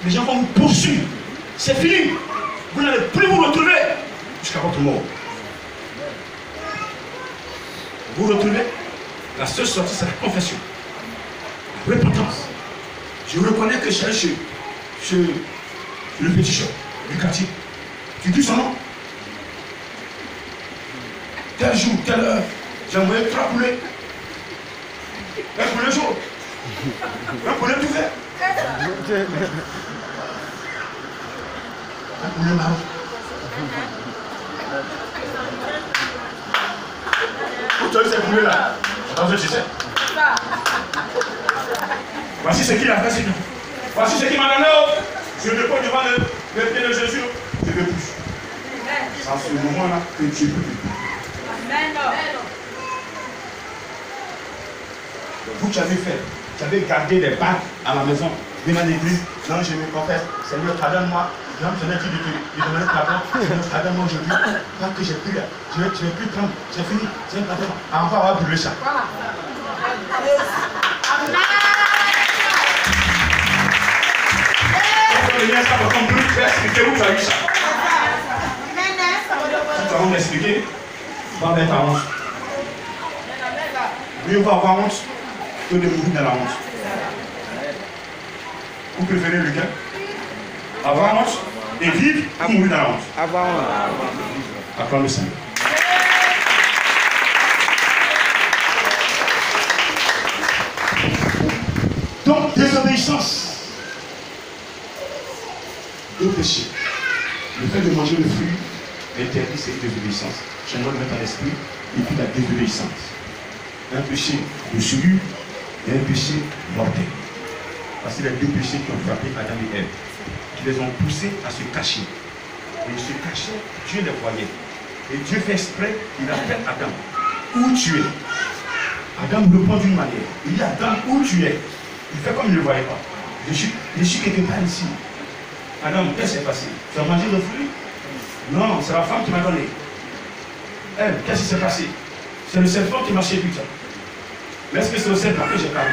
Les gens vont vous poursuivre. C'est fini. Vous n'allez plus vous retrouver jusqu'à votre mort. Vous retrouvez, la seule sortie, c'est la confession. La repentance. Je reconnais que je suis chez le féticheur du quartier. Tu dis son nom. Tel jour, telle heure, j'ai envoyé 3 poulets. Un poulet chaud. Un poulet tout fait. Un poulet marron. Où tu as eu ces poulets là? Dans ce tu sais. Voici ce qu'il a fait. Voici ce qu'il m'a donné. Je ne dépose devant le pied de Jésus. Je ne veux plus. C'est en ce moment-là que Dieu peut plus. Vous qui avez fait, tu avais gardé les bagues à la maison, venez à l'église, non, je me confesse, Seigneur, pardonne-moi, non, je n'ai dit de te demander pardon, Seigneur, pardonne-moi aujourd'hui, tant que j'ai pris, je ne vais plus prendre, j'ai fini, Seigneur, pardonne-moi, on va avoir brûlé ça. On va ça pour qu'on brûle, expliquer où tu as eu ça. Si tu vas m'expliquer, va mettre ta honte. Mieux va avoir honte que de mourir dans la honte. Vous préférez lequel? Avoir honte et vivre ou mourir dans la honte? Avoir honte. Acclame le Seigneur. Donc, désobéissance. Deux péchés. Le fait de manger le fruit interdit, c'est une désobéissance. Changement de mettre à l'esprit et puis la désobéissance. Un péché de souillure et un péché mortel. Parce que les deux péchés qui ont frappé Adam et Ève, qui les ont poussés à se cacher. Et ils se cachaient, Dieu les voyait. Et Dieu fait exprès, il appelle Adam. Où tu es? Adam répond d'une manière. Il dit Adam, où tu es? Il fait comme il ne le voyait pas. Je suis quelque part ici. Adam, qu'est-ce qui s'est passé? Tu as mangé le fruit? Non, c'est la femme qui m'a donné. Elle, qu'est-ce qui s'est passé? C'est le serpent qui m'a séduit. Mais est-ce que c'est au serpent que j'ai parlé?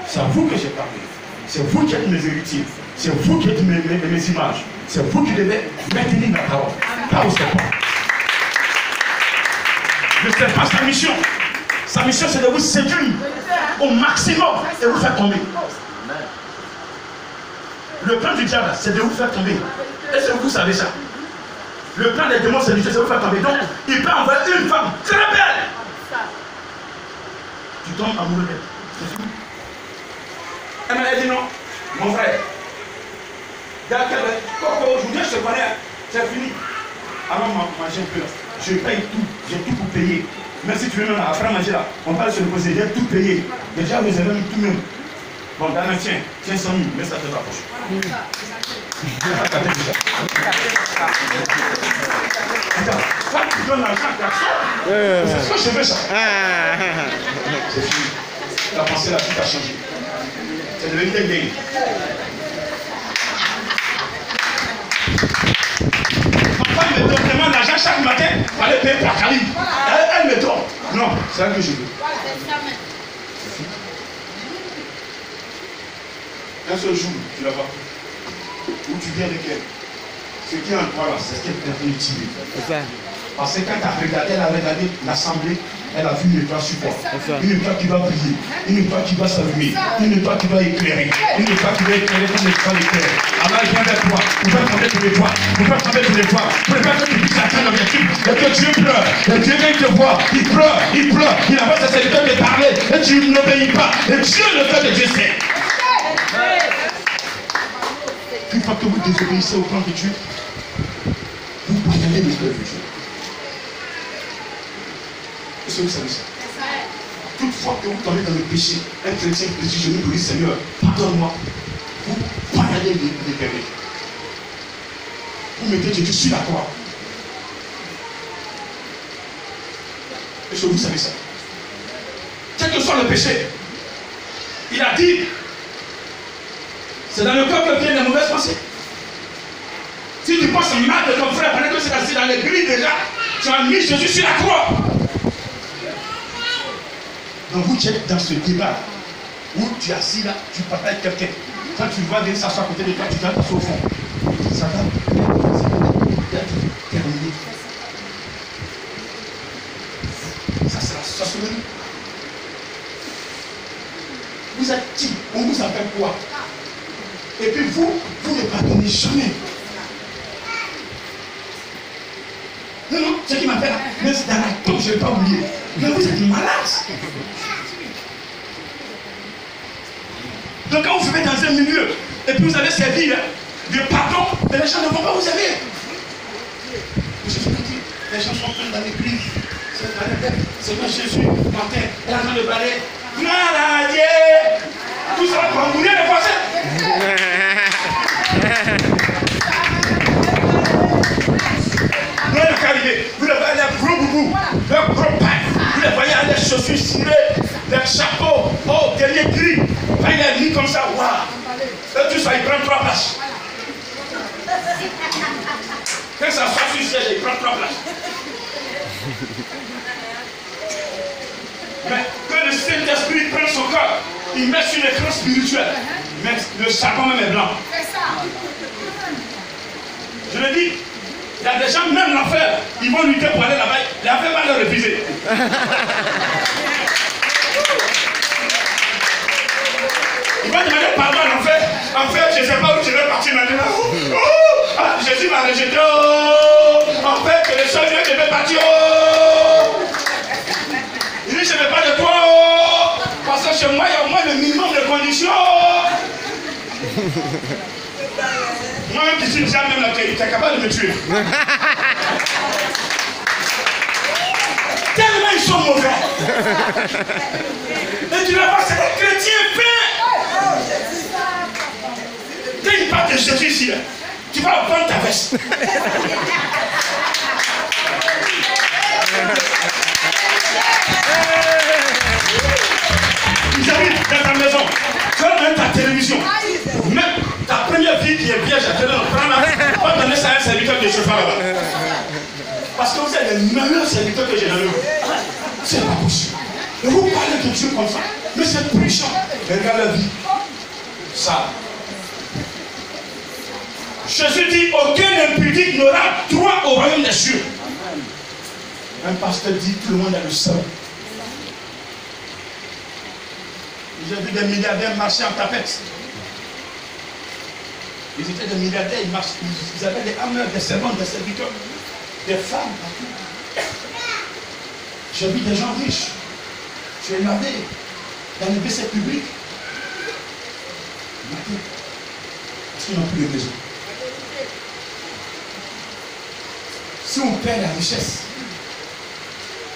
C'est à vous que j'ai parlé. C'est vous qui êtes mes héritiers. C'est vous qui êtes mes images. C'est vous qui devez maintenir ma parole. Pas au serpent. Le serpent, sa mission. Sa mission, c'est de vous séduire au maximum et vous faire tomber. Le plan du diable, c'est de vous faire tomber. Est-ce que vous savez ça? Le plan des démons, c'est de vous faire tomber. Donc, il peut envoyer une femme très belle. Tu tombes amoureux d'elle. C'est fini. Elle dit non, mon frère. Aujourd'hui, je te connais, c'est fini. Alors, manger un peu là. Je paye tout, j'ai tout pour payer. Même si tu veux même après manger là, on parle sur le posé, j'ai tout payé. J'ai déjà réservé tout même. Bon, gamin, tiens 100 000, mets ça dans ta poche. Attends, toi tu donnes l'argent, c'est ce que je veux ça. C'est fini. La pensée, la vie a changé. C'est devenu dingue. Ma femme me donne tellement d'argent chaque matin, elle paye pour la calibre. Elle me donne. Non, c'est elle que je veux. Un seul jour, tu la vois. Où tu viens avec elle. Ce qui est en toi là, c'est ce qu'elle est en utile. Parce que quand tu as regardé, elle a regardé l'assemblée, elle a vu une étoile sur toi. Une étoile qui doit briller, une étoile qui doit s'allumer, une étoile qui doit éclairer, une étoile qui doit éclairer comme l'étoile éclaire. Alors elle vient vers toi, vous pouvez tomber tous les toits, vous pouvez tomber tous les toits, vous pouvez pas que tu puisses atteindre l'objectif. Et que Dieu pleure, et Dieu vient te voir, il pleure, il envoie sa serviteur de parler, et tu n'obéis pas. Et Dieu le fait de Dieu sait. Une fois que vous désobéissez au plan de Dieu, vous payanez le cœur de Dieu. Est-ce que vous savez ça? Toutefois que vous tombez dans le péché, un chrétien qui dit je me dis Seigneur, pardonne-moi, vous payanez les péchés. Vous mettez Dieu sur la croix. Est-ce que vous savez ça? Quel que soit le péché, il a dit, c'est dans le cœur que viennent les mauvaises pensées. Si tu penses mal de ton frère, pendant que c'est assis dans l'église déjà, tu as mis Jésus sur la croix. Donc vous êtes dans ce débat où tu es assis là, tu parles avec quelqu'un. Quand tu vois venir s'asseoir à côté de toi, tu vas t'asseoir au fond. Ça va terminé. Ça c'est la sorcellerie. Vous êtes qui? On vous appelle quoi? Et puis vous ne pardonnez jamais. Non, ce qui m'appelle, même dans la tombe, je ne vais pas oublier. Mais vous êtes malade. Donc quand vous vivez dans un milieu, et puis vous avez servi de pardon, mais les gens ne vont pas vous aider. Les gens sont pleins dans l'église. C'est moi Jésus, matin, elle est en train de parler. Maladie. Tout ça, vous voulez les voisins. Vous les voyez les gros boubous, les gros pains, vous les voyez les chaussures cirées, les chapeaux, oh, dernier cri, quand il est mis comme ça, waouh, et tout ça, il prend 3 places. Quand ça sort sur le siège, il prend 3 places. Mais quand le Saint-Esprit prend son corps, il met sur l'écran spirituel, mais le charbon même est blanc. Je le dis. Il y a des gens, même l'enfer, ils vont lutter pour aller là-bas. L'enfer va le refuser. Ils vont demander pardon à l'enfer. Enfer, je ne sais pas où tu veux partir maintenant. Jésus m'a rejeté. Enfer, que le seul Dieu qui veut partir. Il dit, je ne veux pas de toi. Parce que chez moi, il y a au moins le minimum de conditions. Moi-même qui suis déjà même là, tu es capable de me tuer. Tellement ils sont mauvais. Et tu vas voir, c'est des chrétiens faits. Quand il parle de Jésus ici, tu vas prendre ta veste. Ils arrivent dans ta maison, tu as même ta télévision. Même ta première fille qui est vierge, prends-la, va donner ça à un serviteur de chauffeur là-bas. Parce que vous êtes les meilleurs serviteurs que j'ai dans le monde. C'est pas possible. Et vous parlez de Dieu comme ça. Mais c'est puissant. Regarde la vie. Ça. Jésus dit, aucun impudique n'aura droit au royaume des cieux. Un pasteur dit, tout le monde a le sang. J'ai vu des milliardaires marcher en tapette. Ils étaient des milliardaires, ils marchaient, ils avaient des hameurs, des servantes, des serviteurs, des femmes partout. J'ai vu des gens riches. J'ai regardé dans les WC publics. Parce qu'ils n'ont plus de maison. Si on perd la richesse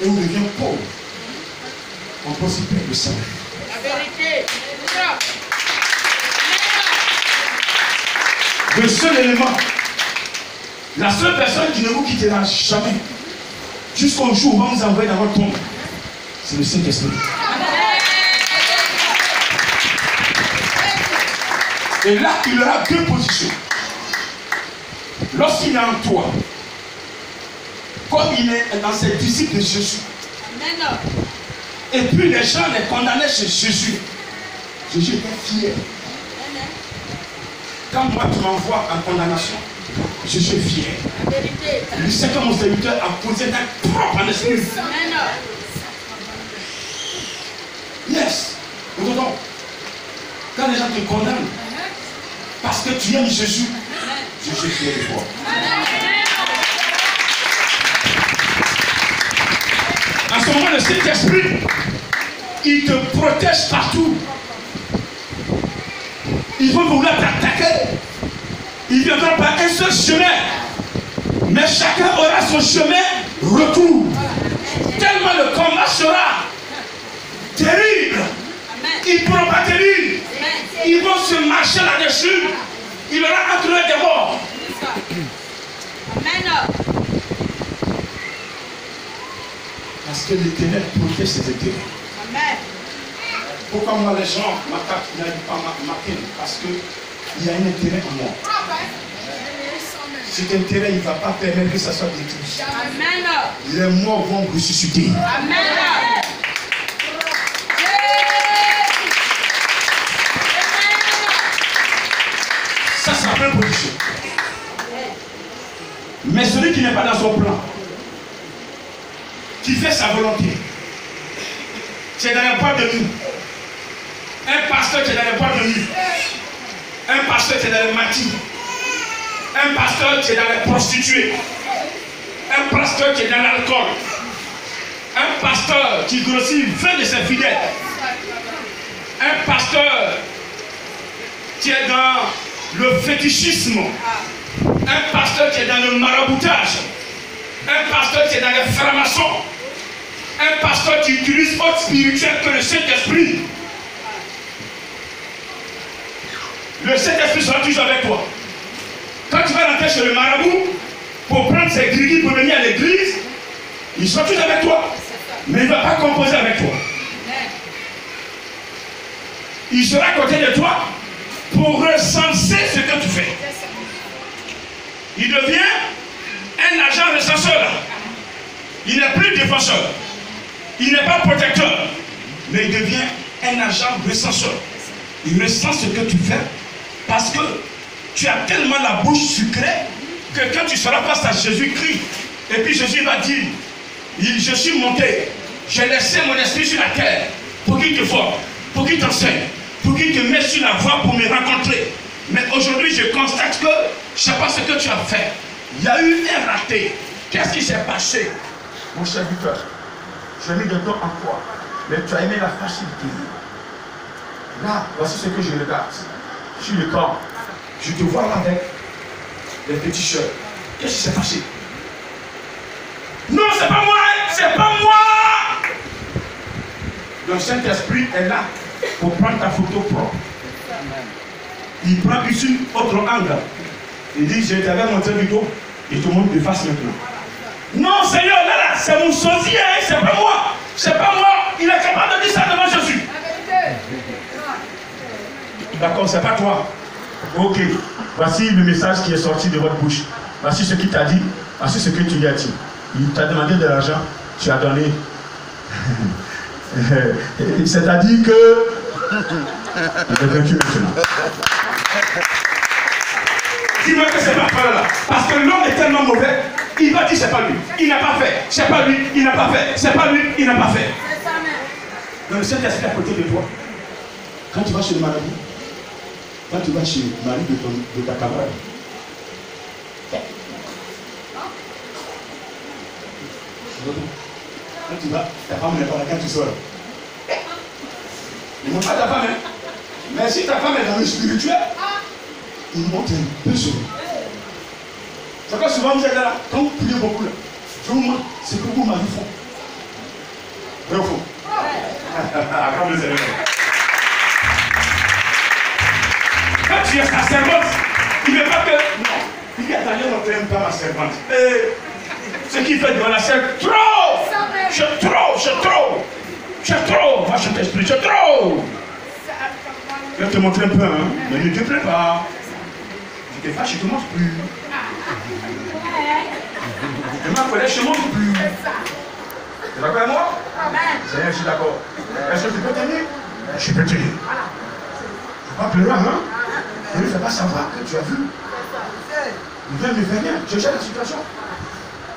et on devient pauvre, on peut aussi perdre le salaire. La vérité. Le seul élément, la seule personne qui ne vous quittera jamais, jusqu'au jour où on va vous envoyer dans votre tombe, c'est le Saint-Esprit. Et là, il aura deux positions. Lorsqu'il est en toi, comme il est dans ses disciples de Jésus, et puis les gens les condamnaient chez Jésus, Jésus était fier. Quand moi tu m'envoies en condamnation, je suis fier. Il sait que mon serviteur a posé d'un propre en esprit. Yes. Donc, quand les gens te condamnent, parce que tu aimes Jésus, je suis fier de toi. En ce moment, le Saint-Esprit, il te protège partout. Il va vouloir t'attaquer. Il viendra par un seul chemin. Mais chacun aura son chemin retour. Tellement le combat sera terrible. Ils ne pourront pas tenir. Ils vont se marcher là-dessus. Il y aura entre eux des morts. Parce que l'Éternel protège ses intérêts. Pourquoi moi les gens n'arrivent pas à marquer? Parce qu'il y a un intérêt en moi. Cet intérêt, il ne va pas permettre que ça soit détruit. Les morts vont ressusciter. Ça, c'est la première position. Mais celui qui n'est pas dans son plan, qui fait sa volonté, c'est dans les boîtes de nuit. Un pasteur qui est dans les boîtes de nuit. Un pasteur qui est dans les matines. Un pasteur qui est dans les prostituées. Un pasteur qui est dans l'alcool. Un pasteur qui grossit 20 de ses fidèles. Un pasteur qui est dans le fétichisme. Un pasteur qui est dans le maraboutage. Un pasteur qui est dans les francs-maçons. Un pasteur qui utilise autre spirituel que le Saint-Esprit. Le Saint-Esprit sera toujours avec toi. Quand tu vas rentrer chez le marabout pour prendre ses grillés pour venir à l'église, il sera toujours avec toi. Mais il ne va pas composer avec toi. Il sera à côté de toi pour recenser ce que tu fais. Il devient un agent recenseur. Il n'est plus défenseur. Il n'est pas protecteur. Mais il devient un agent recenseur. Il recense ce que tu fais parce que tu as tellement la bouche sucrée que quand tu seras face à Jésus-Christ, et puis Jésus va dire, je suis monté, j'ai laissé mon esprit sur la terre pour qu'il te forme, pour qu'il t'enseigne, pour qu'il te mette sur la voie pour me rencontrer. Mais aujourd'hui, je constate que je ne sais pas ce que tu as fait. Il y a eu un raté. Qu'est-ce qui s'est passé, mon serviteur? Je mis de toi en quoi? Mais tu as aimé la facilité. Là, voici ce que je regarde. Sur le corps. Je te vois là avec les petits cheveux. Qu'est-ce qui s'est passé? Non, c'est pas moi! C'est pas moi! Le Saint-Esprit est là pour prendre ta photo propre. Il prend ici autre angle. Il dit, je t'avais montré du dos. Il te montre de face maintenant. Non, Seigneur, là, c'est mon sosie, hein, c'est pas moi. C'est pas moi. Il est capable de dire ça devant Jésus. D'accord, c'est pas toi. Ok, voici le message qui est sorti de votre bouche. Voici ce qu'il t'a dit. Voici ce que tu lui as dit. Il t'a demandé de l'argent. Tu as donné. C'est-à-dire que il est vaincu maintenant. Dis-moi que c'est pas toi là. Parce que l'homme est tellement mauvais, il va dire c'est pas lui. Il n'a pas fait. C'est pas lui. Il n'a pas fait. C'est pas lui. Il n'a pas fait. Donc le Saint-Esprit à côté de toi. Quand tu vas chez le marabout, quand tu vas chez le mari de ta camarade, quand tu vas, ta femme n'est pas là quand tu sors. Il ne montre pas ta femme, hein. Mais si ta femme est dans le spirituel, il monte un peu sur lui. C'est que souvent vous êtes là, quand vous priez beaucoup là, je vous montre ce que vous m'avez fait. Vrai ou faux? Quand tu es sacerdote, Il ne veut pas que... Non. Il dit, attendez, on ne t'aime pas ma servante. Ce qu'il fait devant la servante, trop! C'est trop! Moi, je t'explique, c'est trop! Je vais te montrer un peu, hein. Mais ne te plaît pas. Je te fâche, je ne te montre plus. Je m'appelais, je ne te montre plus. Tu es d'accord avec moi? Seigneur, je suis d'accord. Est-ce que tu peux tenir? Je peux tenir. Je ne vais pas pleurer, hein? Je ne lui fais pas savoir que tu as vu. Il vient de me venir. Je gère la situation.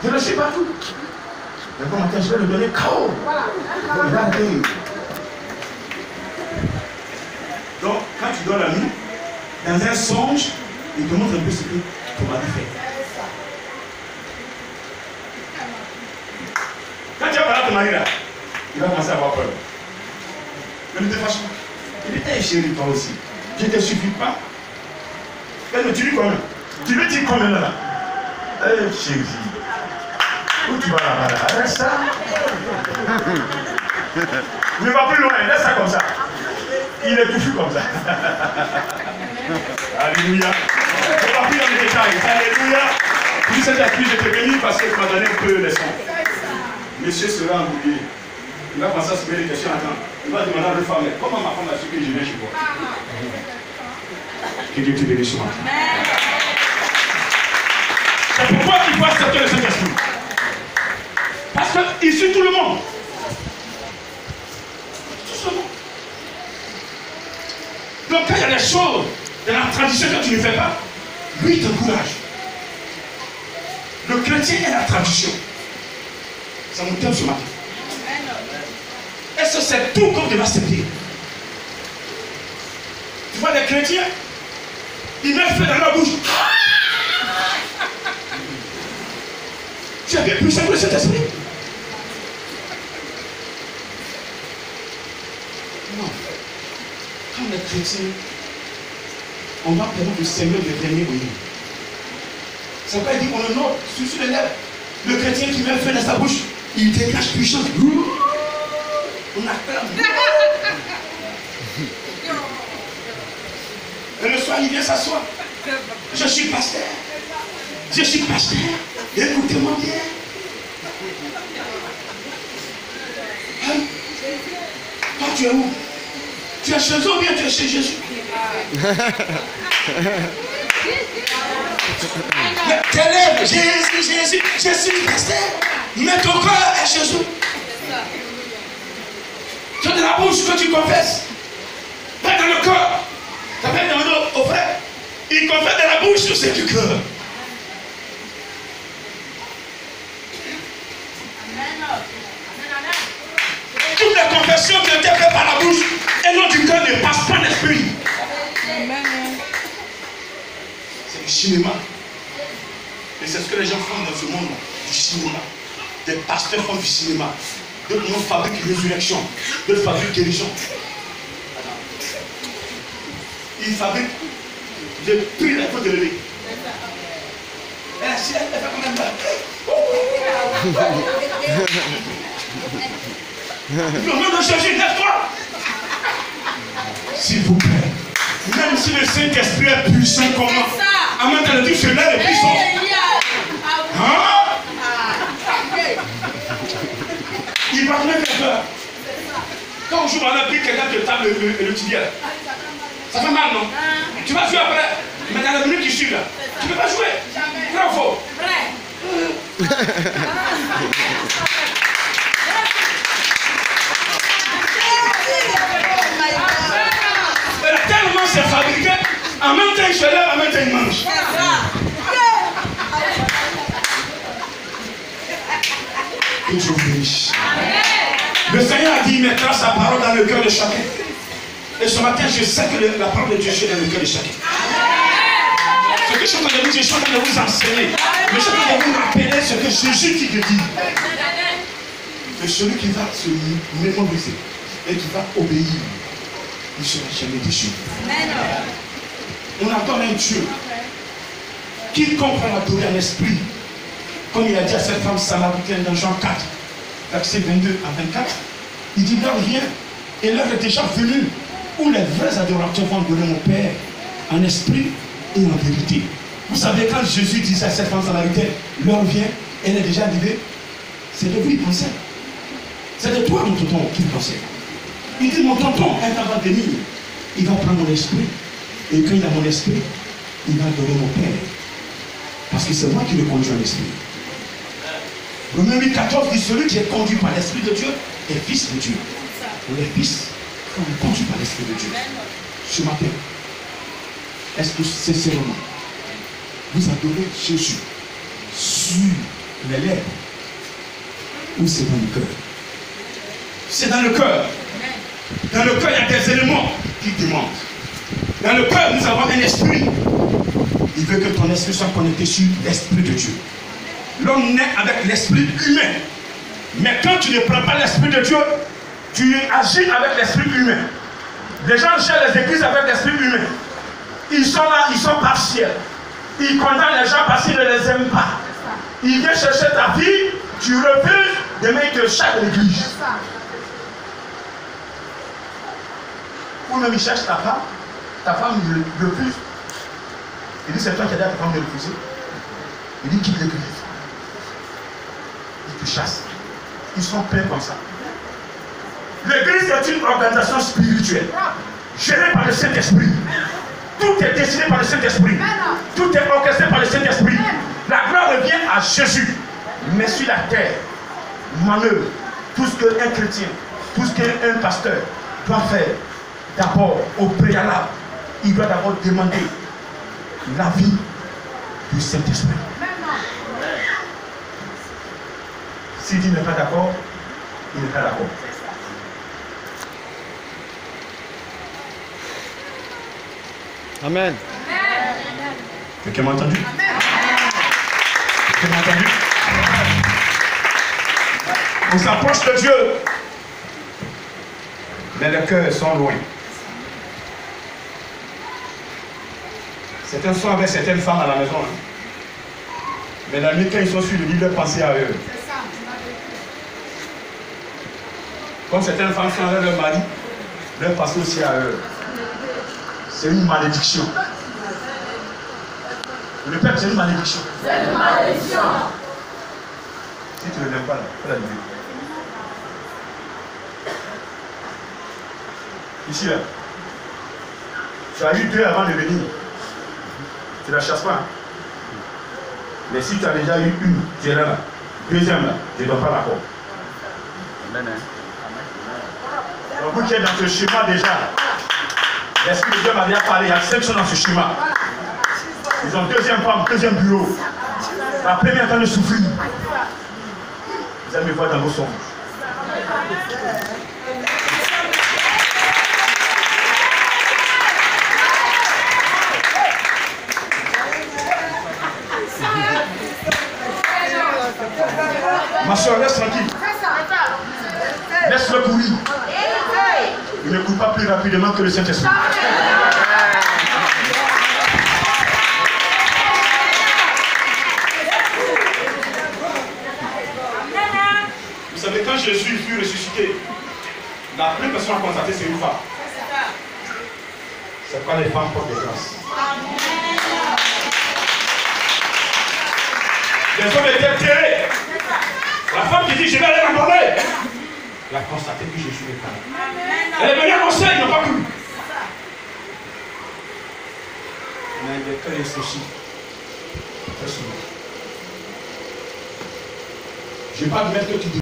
Je ne suis pas tout. Le bon matin, je vais le donner KO. Regardez. Donc, quand tu dors la nuit, dans un songe, il te montre un peu ce que ton mari fait. Quand tu vas parler à ton mari là, il va commencer à avoir peur. Mais ne te fâche pas. Il dit, hey chérie, toi aussi. Je ne te suffis pas. Elle me tue combien? Tu veux dire combien là? Hey chérie. Où tu vas là-bas là? Reste ça. Ne va plus loin, laisse ça comme ça. Il est touffu comme ça. Alléluia. Je ne vais pas plus dans les détails. Alléluia. Puis cette appui, je te bénis parce que tu m'as donné un peu de son. Monsieur sera embrouillé. Il va penser à se poser des questions à temps. Il va demander à l'autre femme, comment ma femme a su que je viens chez toi? Que Dieu te bénisse ce matin. C'est pourquoi il faut accepter le Saint-Esprit. Parce qu'il suit tout le monde. Tout le monde. Donc quand il y a des choses dans la tradition que tu ne fais pas, lui il t'encourage. Le chrétien est la tradition. Ça me thème ce matin. Est-ce que c'est tout qu'on devait accepter? Tu vois les chrétiens, ils mettent feu dans leur bouche. Tu as bien plus simple que cet esprit. Non. Quand les chrétiens, on va permettre au Seigneur de venir au nous. C'est pourquoi il dit qu'on le note sur les lèvres. Le chrétien qui met le feu dans sa bouche, il dégage puissance. On acclame. Et le soir, il vient s'asseoir. Je suis pasteur. Je suis pasteur. Écoutez-moi bien. Hein? Toi, tu es où? Tu es chez eux ou bien tu es chez Jésus? T'élèves, Jésus, je suis pasteur. Mais ton cœur est chez eux. C'est de la bouche que tu confesses. Pas dans le cœur. Ça fait demander au frère. Il confesse de la bouche, c'est du cœur. Toutes les confessions qui ont été faites par la bouche et non du cœur ne passent pas l'esprit. C'est du cinéma. Et c'est ce que les gens font dans ce monde, du cinéma. Des pasteurs font du cinéma. D'autres nous fabriquent résurrection. D'autres fabriquent guérison. Ils fabriquent depuis la faute de lever. Elle fait quand même ça. Le nom de Jésus, lève-toi. S'il vous plaît. Même si le Saint-Esprit est puissant comme en même temps le Dieu se lève et puissant. Hein? Il va venir quelqu'un. Quand on joue dans la pique, quelqu'un te tape le tibia. Ça fait mal, non? Tu vas jouer après. Mais dans la minute qui suit là, tu ne peux pas jouer. Vrai ou faux? Vrai. Tellement c'est fabriqué, en même temps il se lève, en même temps il mange. Que Dieu vous bénisse. Le Seigneur a dit, il mettra sa parole dans le cœur de chacun. Et ce matin, je sais que la parole de Dieu est dans le cœur de chacun. Ce que je suis en train de vous dire, je suis en train de vous enseigner. Mais je suis en train de vous rappeler ce que Jésus qui te dit. Que celui qui va se mémoriser et qui va obéir, il ne sera jamais déçu. On adore un Dieu. Quiconque va l'adorer en esprit, comme il a dit à cette femme samaritaine dans Jean 4, versets 22 à 24, il dit l'heure vient et l'heure est déjà venue où les vrais adorateurs vont adorer mon Père en esprit et en vérité. Vous savez, quand Jésus dit à cette femme samaritaine, l'heure vient, elle est déjà arrivée, c'est de vous il pensait. C'est de toi, mon tonton, qu'il pensait. Il dit, mon tonton, un temps va venir, il va prendre mon esprit. Et quand il a mon esprit, il va donner mon Père. Parce que c'est moi qui le conduis en esprit. Romains 8,14 dit, celui qui est conduit par l'Esprit de Dieu est fils de Dieu. On est fils quand on est conduit par l'Esprit de Dieu. Ce matin, est-ce que sincèrement, vous adorez Jésus sur les lèvres ou c'est dans le cœur? C'est dans le cœur. Dans le cœur, il y a des éléments qui demandent. Dans le cœur, nous avons un esprit. Il veut que ton esprit soit connecté sur l'Esprit de Dieu. L'homme naît avec l'esprit humain. Mais quand tu ne prends pas l'Esprit de Dieu, tu agis avec l'esprit humain. Les gens gèrent les églises avec l'esprit humain. Ils sont là, ils sont partiels. Ils condamnent les gens parce qu'ils ne les aiment pas. Ils viennent chercher ta fille, tu refuses, demain ils te cherchent l'église. Ou même ils cherchent ta femme il refuse. Il dit c'est toi qui as dit à ta femme de refuser. Il dit quitte l'église. Ils te chassent. Ils sont pleins comme ça. L'église est une organisation spirituelle, gérée par le Saint-Esprit. Tout est décidé par le Saint-Esprit. Tout est orchestré par le Saint-Esprit. La gloire revient à Jésus. Mais sur la terre, manœuvre, tout ce qu'un chrétien, tout ce qu'un pasteur doit faire, d'abord, au préalable, il doit d'abord demander l'avis du Saint-Esprit. S'il dit n'est pas d'accord, il n'est pas d'accord. Amen. Quelqu'un m'a entendu? Quelqu'un m'a entendu? On s'approche de Dieu, mais les cœurs sont loin. Certains sont avec certaines femmes à la maison. Mais la nuit, quand ils sont sur le lit, leur pensée à eux. Comme certaines femmes sont avec leur mari, leur pensée aussi à eux. C'est une malédiction. Le peuple, c'est une malédiction. C'est une malédiction. Si tu ne l'aimes pas, là, faut la lever. Ici, là. Tu as eu 2 avant de venir. Tu ne la chasses pas. Mais si tu as déjà eu une, tu es là. Deuxième, là, tu ne dois pas l'accord. Donc, vous qui êtes dans ce schéma déjà, l'Esprit de Dieu m'a déjà parlé, il y a 5 choses dans ce schéma. Ils ont deuxième femme, deuxième bureau. La première temps de souffrir. Vous allez me voir dans vos songes. Ma soeur, laisse tranquille. Laisse-le courir. Il ne court pas plus rapidement que le Saint-Esprit. Vous savez, quand Jésus fut ressuscité, la première personne à constater, c'est une femme. C'est quand les femmes portent des grâces. Les hommes étaient terrés. La femme qui dit, je vais aller m'abandonner. Elle a constaté que Jésus est là. Elle est venue annoncer, ils n'ont pas cru. Mais le cœur est séché. Très souvent. Je ne vais pas admettre que tu dis.